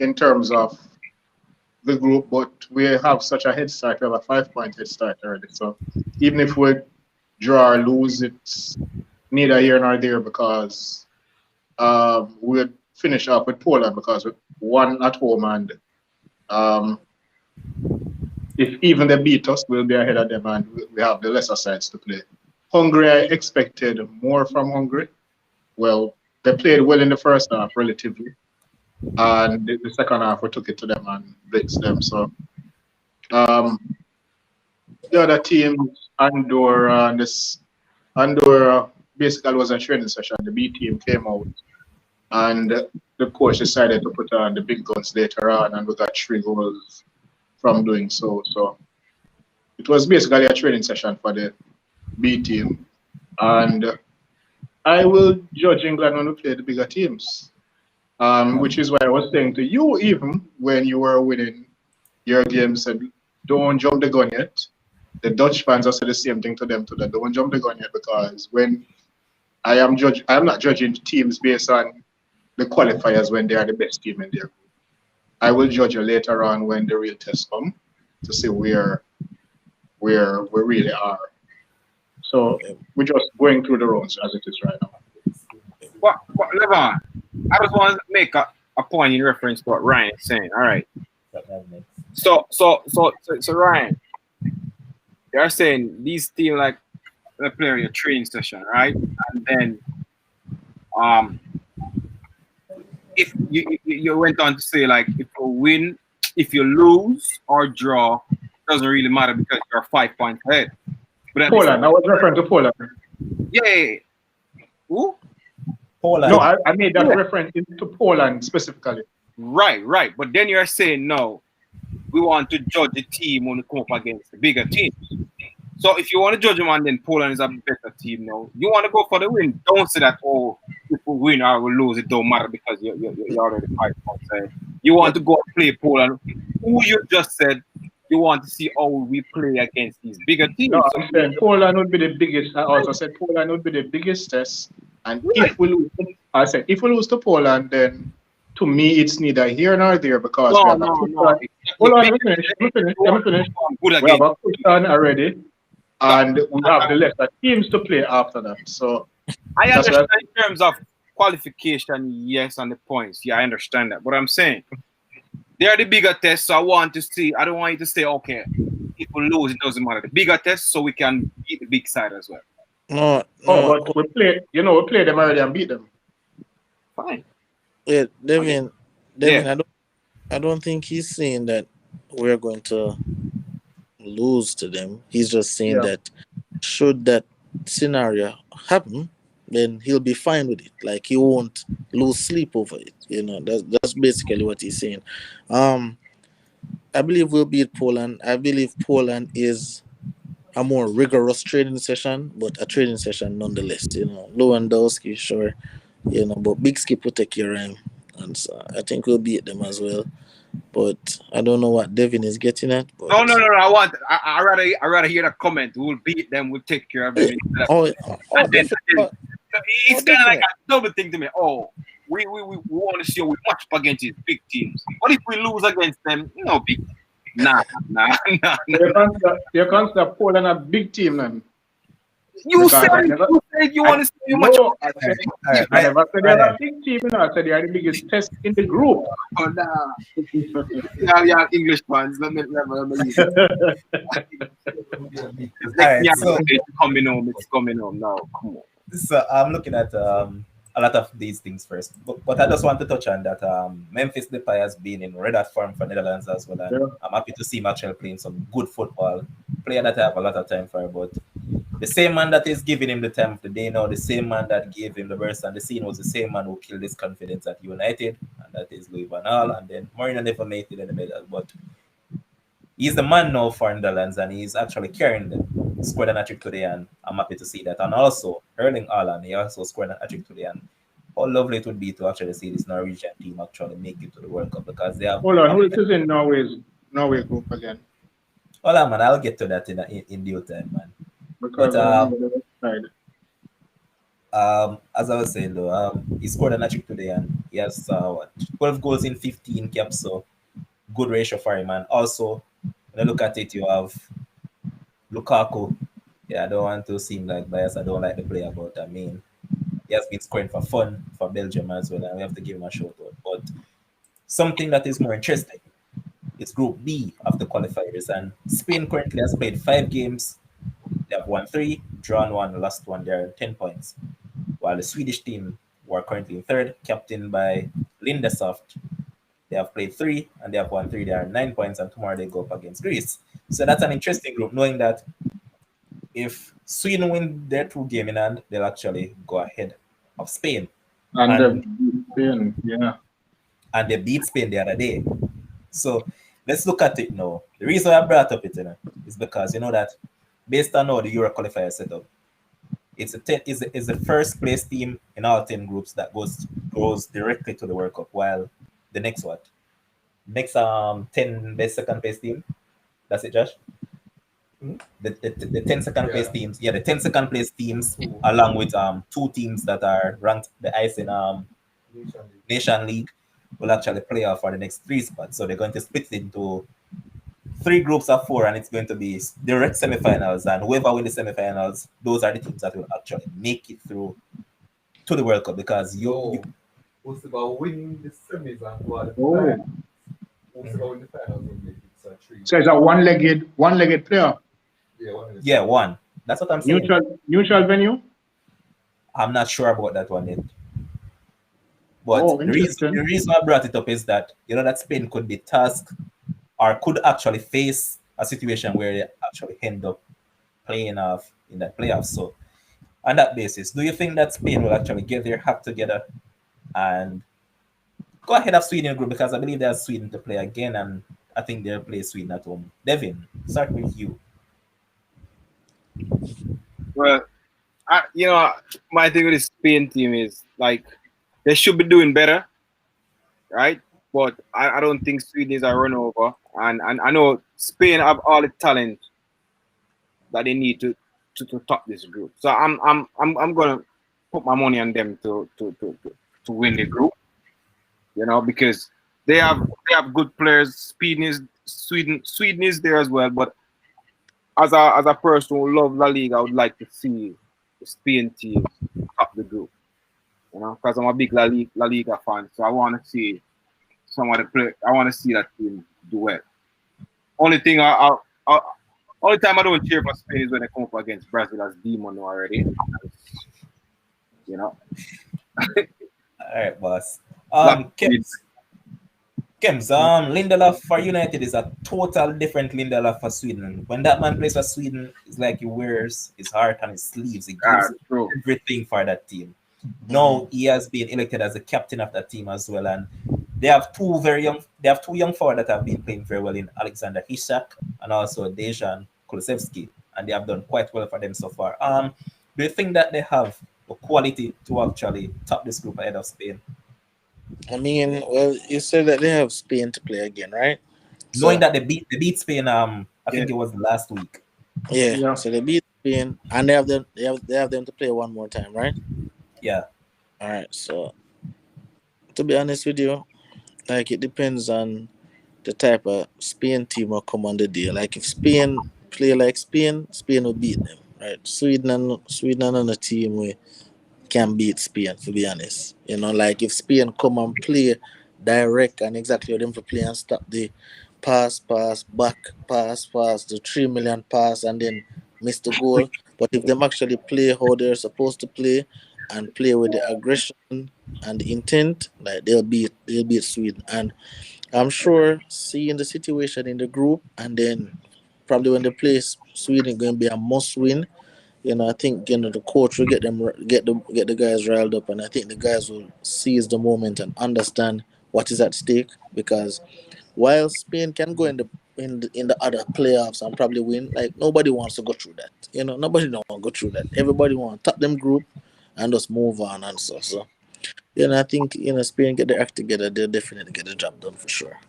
in terms of the group, but we have such a head start. We have a 5 point head start already. So even if we draw or lose, it's neither here nor there because we'll finish up with Poland because we won at home, and um, if even they beat us, we'll be ahead of them, and we have the lesser sides to play. Hungary, I expected more from Hungary. Well, they played well in the first half, relatively, and the second half we took it to them and blitzed them. So um, the other teams, Andorra, and this Andorra basically was a training session. The B team came out. and the coach decided to put on the big guns later on, and we got 3 goals from doing so. So it was basically a training session for the B team, and I will judge England when we play the bigger teams, which is why I was saying to you, even when you were winning your games, said don't jump the gun yet. The Dutch fans also the same thing to them today. Don't jump the gun yet, because when I'm not judging teams based on the qualifiers when they are the best team in their group. I will judge you later on when the real tests come to see where we really are. So we're just going through the rounds as it is right now. Levon, I just want to make a point in reference to what Ryan is saying. All right. So Ryan, you're saying these team like they play a training session, right? And then if you went on to say like if you win, if you lose or draw, it doesn't really matter because you're 5 points ahead. But Poland, I was referring to Poland. Yeah. Who? Poland. No, I made that reference to Poland specifically. Right. But then you're saying no, we want to judge the team when we come up against the bigger teams. So if you want to judge them and then Poland is a better team now, you want to go for the win. Don't say that, oh, if we win or we lose, it don't matter because you're already 5 points ahead. You want to go and play Poland, who you just said you want to see how we play against these bigger teams. No, I'm saying Poland would be the biggest. I also said Poland would be the biggest test. And if we lose, I said if we lose to Poland, then to me it's neither here nor there because we have a hold on, let me finish. We have a cushion already, and we have the lesser teams to play after that. So I understand in terms of qualification, yes, and the points. Yeah, I understand that. But I'm saying they are the bigger tests, so I want to see. I don't want you to say, okay, if we lose, it doesn't matter. The bigger tests, so we can beat the big side as well. No. But we play them already and beat them. Fine. Yeah, Devin, I don't think he's saying that we're going to lose to them. He's just saying that should that scenario happen, then he'll be fine with it. Like he won't lose sleep over it. That's basically what he's saying. I believe we'll beat Poland. I believe Poland is a more rigorous training session, but a training session nonetheless. Lewandowski, sure, but Big Skip will take care of him, and so I think we'll beat them as well. But I don't know what Devin is getting at. But no. I rather hear that comment. We'll beat them. We'll take care of them. It's kind of like a double thing to me. Oh, we want to see how we match up against these big teams. What if we lose against them? Big. Nah. You consider Poland a big team, then? You said you want to see how much. I never said they're a big team. I said they are the biggest test in the group. Oh, nah. Yeah, English fans. Let me it's coming home now. Come on. So I'm looking at a lot of these things first, but I just want to touch on that Memphis Depay has been in red hot form for Netherlands as well, and I'm happy to see Marshall playing some good football, player that I have a lot of time for. But the same man that is giving him the time of the day now, the same man that gave him the burst and the scene was the same man who killed his confidence at United, and that is Louis van Gaal. And then Mourinho never made it in the middle, but he's the man now for Netherlands, and he's actually carrying them. Scored an hat-trick today, and I'm happy to see that. And also, Erling Haaland, he also scored an hat-trick today, and how lovely it would be to actually see this Norwegian team actually make it to the World Cup, because they have... Hold on, who is in Norway group again? Hold on, man, I'll get to that in due time, man. Because as I was saying, though, he scored an hat-trick today, and he has 12 goals in 15 caps, so good ratio for him. And also, when you look at it, you have Lukaku. Yeah, I don't want to seem like biased. I don't like the player, but I mean, he has been scoring for fun for Belgium as well, and we have to give him a shout out. But something that is more interesting is Group B of the qualifiers, and Spain currently has played 5 games. They have won 3, drawn 1, lost 1. They're 10 points. While the Swedish team, who are currently in third, captained by Lindesoft, they have played 3 and they have won 3. They are 9 points, and tomorrow they go up against Greece. So that's an interesting group, knowing that if Sweden win their 2 games in hand, they'll actually go ahead of Spain. And and Spain, yeah. and they beat Spain the other day. So let's look at it now. The reason I brought up it, is because you know that based on how the Euro qualifier set up, is the first place team in all 10 groups that goes directly to the World Cup, while the next what? Next 10 best second place team. That's it, Josh. The 10 second place teams, the 10 second place teams, along with two teams that are ranked the highest in Nation League, will actually play off for the next 3 spots. So they're going to split it into 3 groups of 4, and it's going to be direct semifinals. And whoever wins the semifinals, those are the teams that will actually make it through to the World Cup. Because you Who's about winning the semis and qualifying? Oh. Who's about winning the finals will make it. So 3. So it's a one-legged player. Yeah, one. That's what I'm saying. Neutral venue. I'm not sure about that one yet. But Oh, the reason I brought it up is that you know that Spain could be tasked or could actually face a situation where they actually end up playing off in that playoff. So on that basis, do you think that Spain will actually get their act together and go ahead of Sweden in the group? Because I believe they have Sweden to play again, and I think they'll play Sweden at home. Devin, start with you. Well, my thing with the Spain team is like they should be doing better, right? But I don't think Sweden is a run over, and I know Spain have all the talent that they need to top this group. So I'm gonna put my money on them to win the group, because they have good players. Sweden is there as well, but as a person who loves La Liga, I would like to see the Spain team top the group. Because I'm a big La Liga fan, so I want to see some of the play. I want to see that team do well. Only thing only time I don't cheer for Spain is when they come up against Brazil as demon already. All right, boss. Like, Kems, Lindelof for United is a total different Lindelof for Sweden. When that man plays for Sweden, it's like he wears his heart on his sleeves. He gives everything for that team. Now he has been elected as the captain of that team as well, and they have two young forward that have been playing very well in Alexander Isak and also Dejan Kulusevski, and they have done quite well for them so far. Do you think that they have the quality to actually top this group ahead of Spain? I mean, well, you said that they have Spain to play again, right? Knowing that they beat Spain, I think it was last week. Yeah. So they beat Spain, and they have them to play one more time, right? Yeah. All right. So, to be honest with you, like it depends on the type of Spain team will come on the day. Like if Spain play like Spain will beat them, right? Sweden and a team we can beat Spain, to be honest. Like if Spain come and play direct and exactly what them to play and stop the pass, back, pass, the 3 million pass and then miss the goal. But if them actually play how they're supposed to play and play with the aggression and the intent, like they'll beat Sweden. And I'm sure seeing the situation in the group and then probably when they play Sweden going to be a must win. I think the coach will get the guys riled up, and I think the guys will seize the moment and understand what is at stake. Because while Spain can go in the other playoffs and probably win, like nobody wants to go through that. Nobody don't want to go through that. Everybody want to top them group and just move on and so. So, I think Spain get their act together, they'll definitely get the job done for sure.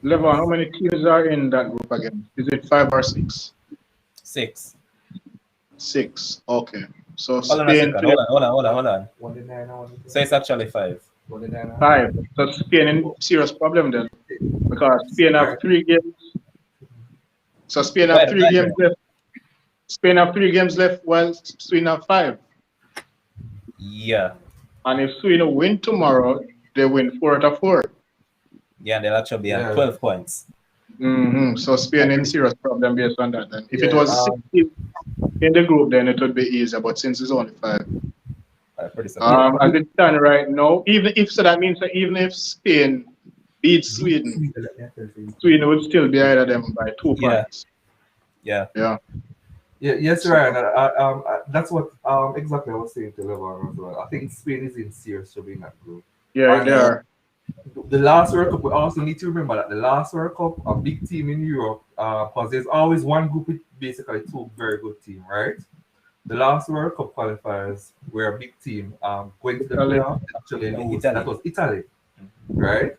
Levon, how many teams are in that group again? Is it 5 or 6? 6. 6. Okay. So Hold Spain. Hold on. So it's actually 5. 5. So Spain in serious problem then, because Spain have 3 games. So Spain have 3 games left. Spain have 3 games left, while Sweden have 5. Yeah. And if Sweden win tomorrow, they win 4 out of 4. Yeah, they'll actually be at 12 points. So Spain in serious problem based on that. Then, if it was 6 teams in the group, then it would be easier. But since it's only 5, as it stands right now, even if Spain beats Sweden, Sweden would still be ahead of them by 2 points. Yeah. Yeah, yes, So, Ryan. That's what exactly I was saying to Levan as well. I think Spain is in serious trouble in that group. yeah, they And Yeah. are. the last World Cup, we also need to remember that the last World Cup, a big team in Europe, because there's always one group with basically two very good teams, right? The last World Cup qualifiers were a big team going to the Italy. playoff, they actually lose. That Italy. was Italy, right?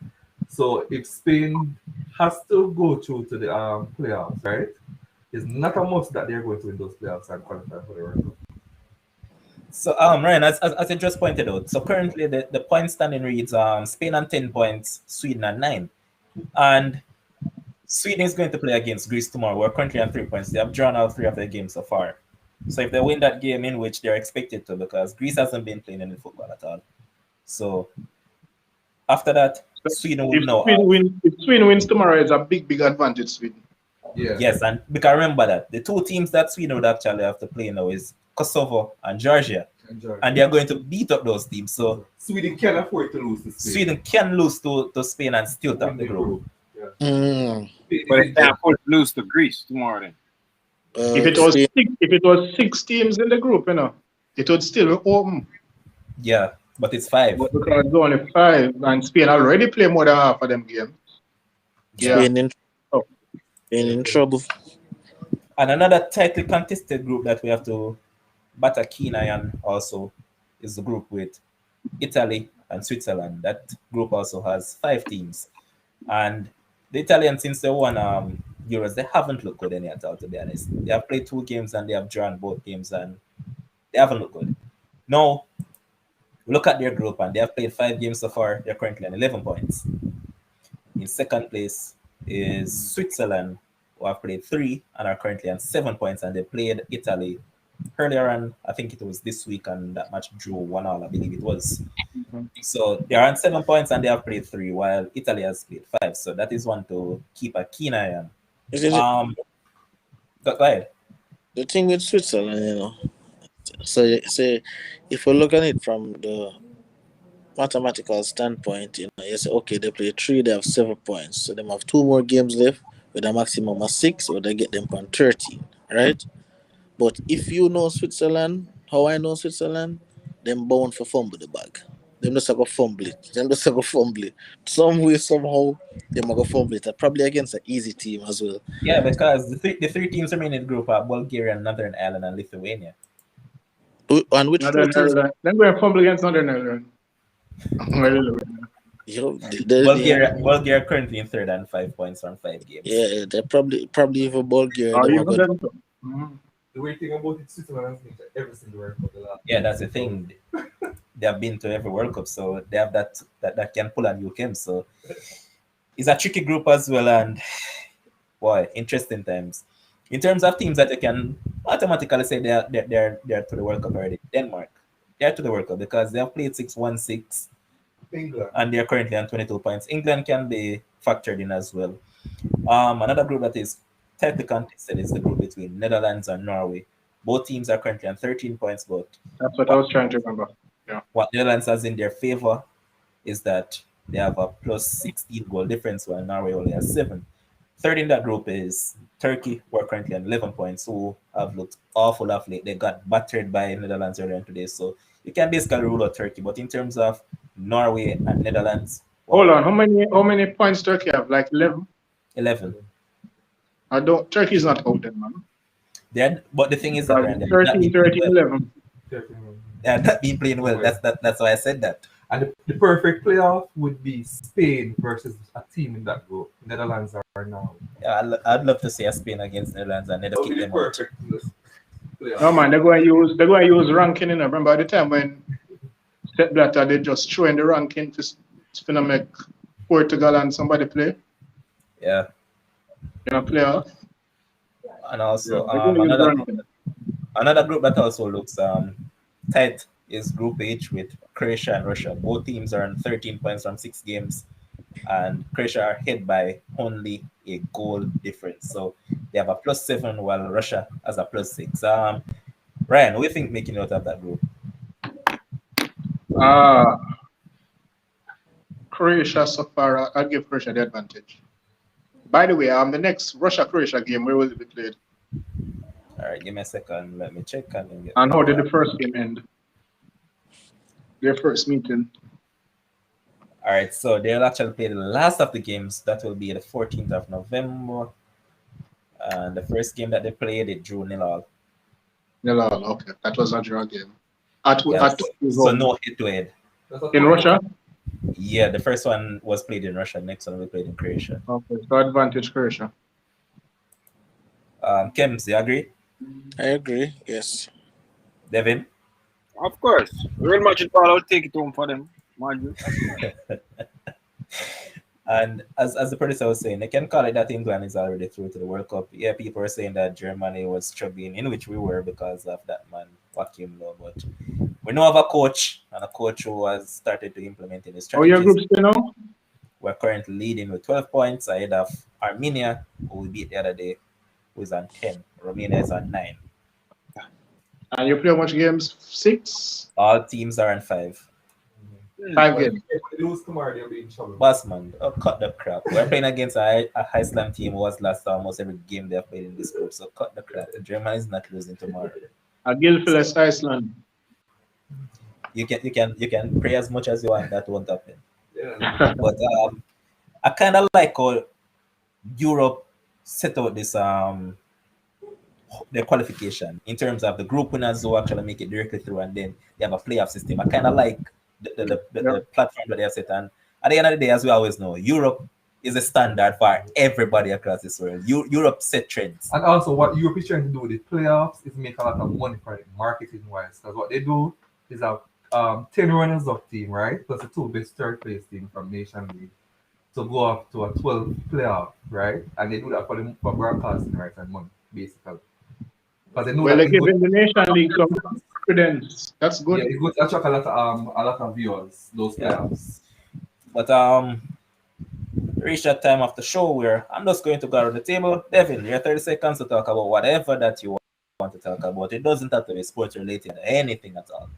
So if Spain has to go through to the playoffs, right? It's not a must that they're going to win those playoffs and qualify for the World Cup. So Ryan, as you just pointed out, so currently the point standing reads Spain on 10 points, Sweden on 9. And Sweden is going to play against Greece tomorrow. We're currently on 3 points. They have drawn out 3 of their games so far. So if they win that game, in which they're expected to, because Greece hasn't been playing any football at all. So after that, So Sweden would know. If Sweden wins tomorrow, it's a big advantage, Sweden. Yeah. Yes, and because remember that the two teams that Sweden would actually have to play now is Kosovo and Georgia. Enjoy. And they're going to beat up those teams. So Sweden can afford to lose to Spain. Sweden can lose to Spain and still top the group. Yeah. Mm. Spain But is it's time for to lose to Greece tomorrow then. If it was Spain, six teams in the group, it would still be open. Yeah, but it's 5. But because it's only 5, and Spain already play more than half of them games. Yeah. Spain in, Oh. Spain in trouble. And another tightly contested group that we have to batter keen eye on also is the group with Italy and Switzerland. That group also has 5 teams. And the Italians, since they won Euros, they haven't looked good any at all, to be honest. They have played 2 games and they have drawn both games and they haven't looked good. Now, look at their group and they have played 5 games so far. They're currently on 11 points. In second place is Switzerland, who have played 3 and are currently on 7 points, and they played Italy earlier on. I think it was this week, and that match drew 1-1, I believe it was. So they are on 7 points and they have played 3, while Italy has played 5. So that is one to keep a keen eye on. Is it Go ahead. the thing with Switzerland, So if we look at it from the mathematical standpoint, you say, okay, they play 3, they have 7 points. So they have 2 more games left with a maximum of 6, or they get them on 13, right? But if you know Switzerland, how I know Switzerland, them bound for fumble the bag. Them just go fumble it. Them just go fumble it. Some way, somehow, them go fumble it. Probably against an easy team as well. Yeah, because the three teams remaining in the group are Bulgaria, Northern Ireland, and Lithuania. And which 2 Northern teams? Ireland. Then we're fumble against Northern Ireland. Bulgaria currently in third and 5 points from 5 games. Yeah, they're probably even Bulgaria. Oh, Them even are them. The weird thing about it, Switzerland has been to every single World Cup the last. Yeah, that's the thing. They have been to every World Cup, so they have that can pull on UK. So it's a tricky group as well, and boy, interesting times. In terms of teams that you can automatically say they're to the World Cup already. Denmark, they're to the World Cup because they have played 6-1-6, England. and they're currently on 22 points. England can be factored in as well. Another group that is tightly contested is the group between Netherlands and Norway. Both teams are currently on 13 points, but That's what I was trying to remember. what Netherlands has in their favor is that they have a plus 16 goal difference, while Norway only has 7. Third in that group is Turkey, who are currently on 11 points, who have looked awful of late. They got battered by Netherlands earlier today, so you can basically rule out Turkey. But in terms of Norway and Netherlands, Hold on, how many points Turkey have? Like 11? 11. Turkey's not out there, man. But the thing is that Ryan, 13, 11. they have not been playing well. That's why I said that. And the perfect playoff would be Spain versus a team in that group. Netherlands are now. Yeah, I'd love to see a Spain against Netherlands and then That would kick be the them out. perfect playoff. No man, they're going to use ranking. Remember the time when Sepp Blatter they just throw in the ranking to make Portugal and somebody play Yeah, in a playoff. and also Yeah, they're gonna use ranking. another group that also looks tight is Group H with Croatia and Russia. Both teams are on 13 points from 6 games, and Croatia are ahead by only a goal difference. So they have a plus 7, while Russia has a plus 6. Ryan, what do you think making out of that group? Croatia so far, I'll give Croatia the advantage. By the way, the next Russia-Croatia game, where will it be played? All right, give me a second. Let me check and then get And back how to did that. the first game end? Their first meeting. All right, so they'll actually play the last of the games. That will be the 14th of November. And the first game that they played, it drew 0-0. No, okay. That was a draw game. At Yes. whose So home? no hit to head. In Russia? Yeah, the first one was played in Russia. Next one we played in Croatia. Okay, so advantage Croatia. Kems, you agree? I agree. Yes. Devin? Of course. Real Madrid ball, I'll take it home for them. Madrid. And as the producer was saying, they can call it that England is already through to the World Cup. Yeah, people were saying that Germany was struggling, in which we were because of that man, Joachim Low. But we know of a coach, and a coach who has started to implement his How your strategies. group still now? We're currently leading with 12 points ahead of Armenia, who we beat the other day, who is on 10. Romania is on 9. And you play how much games? 6? All teams are on 5. 5 Well, games. if they lose tomorrow, they'll be in trouble. Boss man, cut the crap. We're playing against a Iceland team who has lost almost every game they've played in this group. So cut the crap. Germany is not losing tomorrow. A Guildford Iceland. You can pray as much as you want, that won't happen. Yeah. But I kind of like how Europe set out this their qualification in terms of the group winners who actually make it directly through, and then they have a playoff system. I kind of like the platform that they have set. And at the end of the day, as we always know, Europe is a standard for everybody across this world. Europe set trends. And also, what Europe is trying to do with the playoffs is make a lot of money for it, marketing wise. Because what they do is have 10 runners up team, right? Plus the 2 best third place team from Nation League to go up to a 12 playoff, right? And they do that for broadcasting rights and money, basically. Because they know Well, that they're giving the Nation League some confidence. That's good. yeah, it's going to attract a lot of viewers, those Yeah. playoffs. But reach that time of the show where I'm just going to go around the table. Devin, you have 30 seconds to talk about whatever that you want to talk about. It doesn't have to be sports related or anything at all.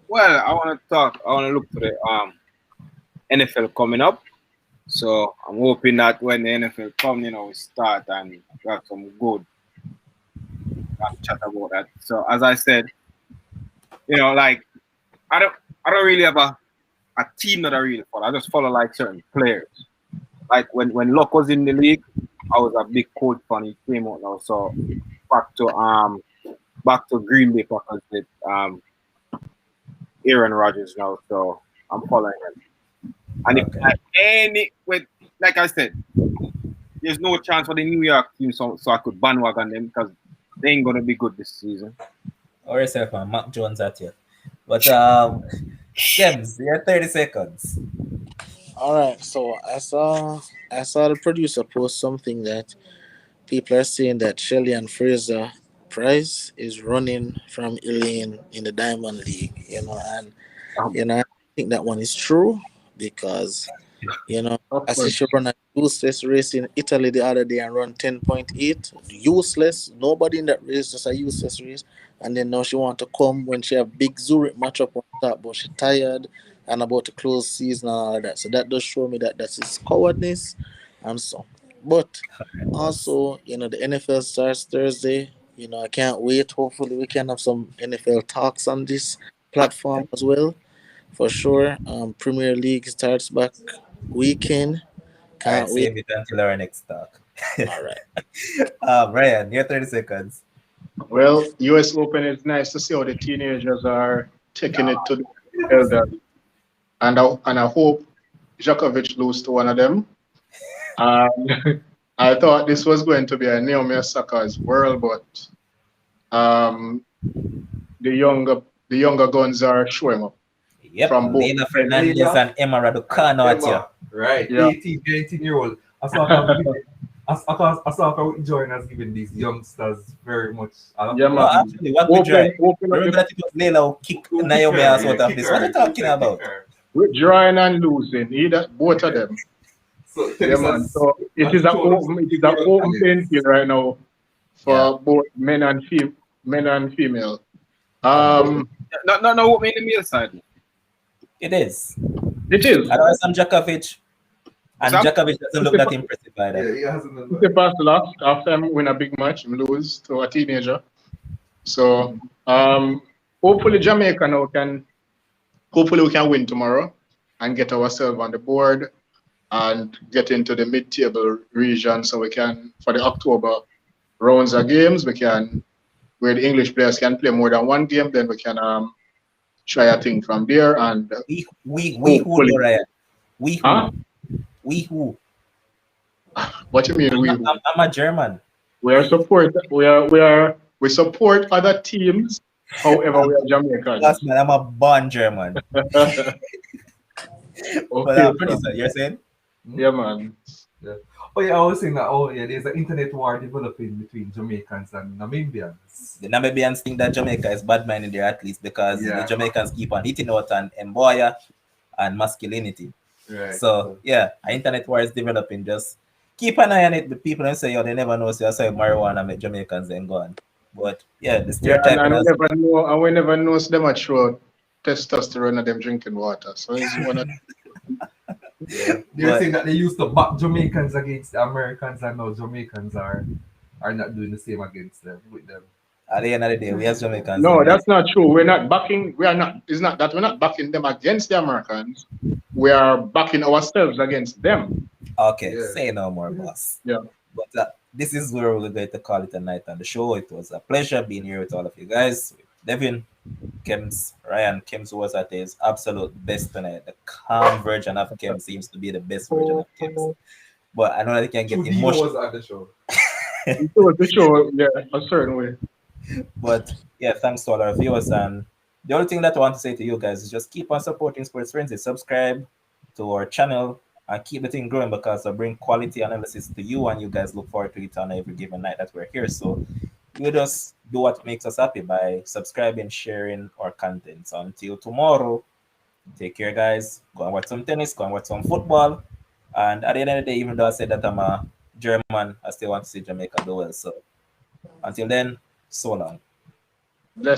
Well, I want to look to the NFL coming up. So I'm hoping that when the NFL come, we start and we have some good chat about that. So as I said, like I don't really have a team that I really follow. I just follow like certain players. Like when Luck was in the league, I was a big Colt fan. He came out now. So back to Green Bay Packers with Aaron Rodgers now. So I'm following him. And like I said, there's no chance for the New York team, so I could bandwagon them because they ain't gonna be good this season. Or yourself, man. Mac Jones at you. But James, you have 30 seconds. All right. So I saw the producer post something that people are saying that Shelly and Fraser Price is running from Elaine in the Diamond League. And I think that one is true because I see she run a useless race in Italy the other day and run 10.8. Useless. Nobody in that race, just a useless race. And then now she want to come when she have big Zurich matchup on top, but she tired and about to close season and all of that. So that does show me that is cowardness and so. But also, the NFL starts Thursday. I can't wait. Hopefully we can have some NFL talks on this platform as well. For sure. Premier League starts back weekend. All right, Can't wait. save it until our next talk. All right. Ryan, you have 30 seconds. Well, US Open, it's nice to see how the teenagers are taking it to the elders. And I hope Djokovic lose to one of them. I thought this was going to be a Naomi Osaka's world, but the younger guns are showing up. Yep, From both. Lena Fernandez and Emma Raducanu at you. Right, Yeah. 18, 19-year-old. I saw how Join has given these youngsters very much. Yeah, No, man. actually, what we join. Open up Remember that it was Layla who kicked Naomi ass out of this. What are you talking about? with drawing and losing, both of them. So, Yeah, man. So it is an open playing field right now for both men and female. No, what me in the male side? It is. It is. Otherwise, I'm Djokovic. And up? Djokovic doesn't look that impressive by Yeah, that. he hasn't done that. Tsitsipas lost after him win a big match, him lose to a teenager. So hopefully Jamaica now can hopefully we can win tomorrow and get ourselves on the board and get into the mid-table region so we can for the October rounds of games we can where the English players can play more than one game, then we can try a thing from there and We who hopefully though, Ryan? We who? huh? We who? What you mean I'm a German. we are support we support other teams, however we are Jamaicans. Plus, man, I'm a born German. But Okay, producer, you're saying? yeah man. Yeah. Oh yeah, I was saying that. Oh yeah, there's an internet war developing between Jamaicans and Namibians. The Namibians think that Jamaica is bad minded their athletes because the Yeah. Jamaicans keep on hitting out on emboya and masculinity. Right. So yeah, an internet war is developing. Just keep an eye on it. But people don't say, "Oh, they never know." So I say marijuana make Jamaicans then go on. But yeah, the Yeah, stereotype. and we never know them at show testosterone and them drinking water. So it's one of They're But- saying that they used to back Jamaicans against the Americans, and now Jamaicans are not doing the same against them with them. At the end of the day, we as Jamaicans. No, that's not true. We're not backing. We are not. It's not that we're not backing them against the Americans. We are backing ourselves against them. Okay. Yeah. Say no more, boss. Yeah. But this is where we're going to call it a night on the show. It was a pleasure being here with all of you guys. Devin, Kems, Ryan, Kems was at his absolute best tonight. The calm version of Kems seems to be the best version of Kems. But I know that he can get Trudino emotional. was at the show. It was the show, yeah, a certain way. But yeah, thanks to all our viewers. And the only thing that I want to say to you guys is just keep on supporting Sports Frenzy. Subscribe to our channel and keep the thing growing because I bring quality analysis to you and you guys look forward to it on every given night that we're here. So you just do what makes us happy by subscribing, sharing our content. So until tomorrow, take care, guys. Go and watch some tennis, go and watch some football. And at the end of the day, even though I said that I'm a German, I still want to see Jamaica do well. So until then, so long.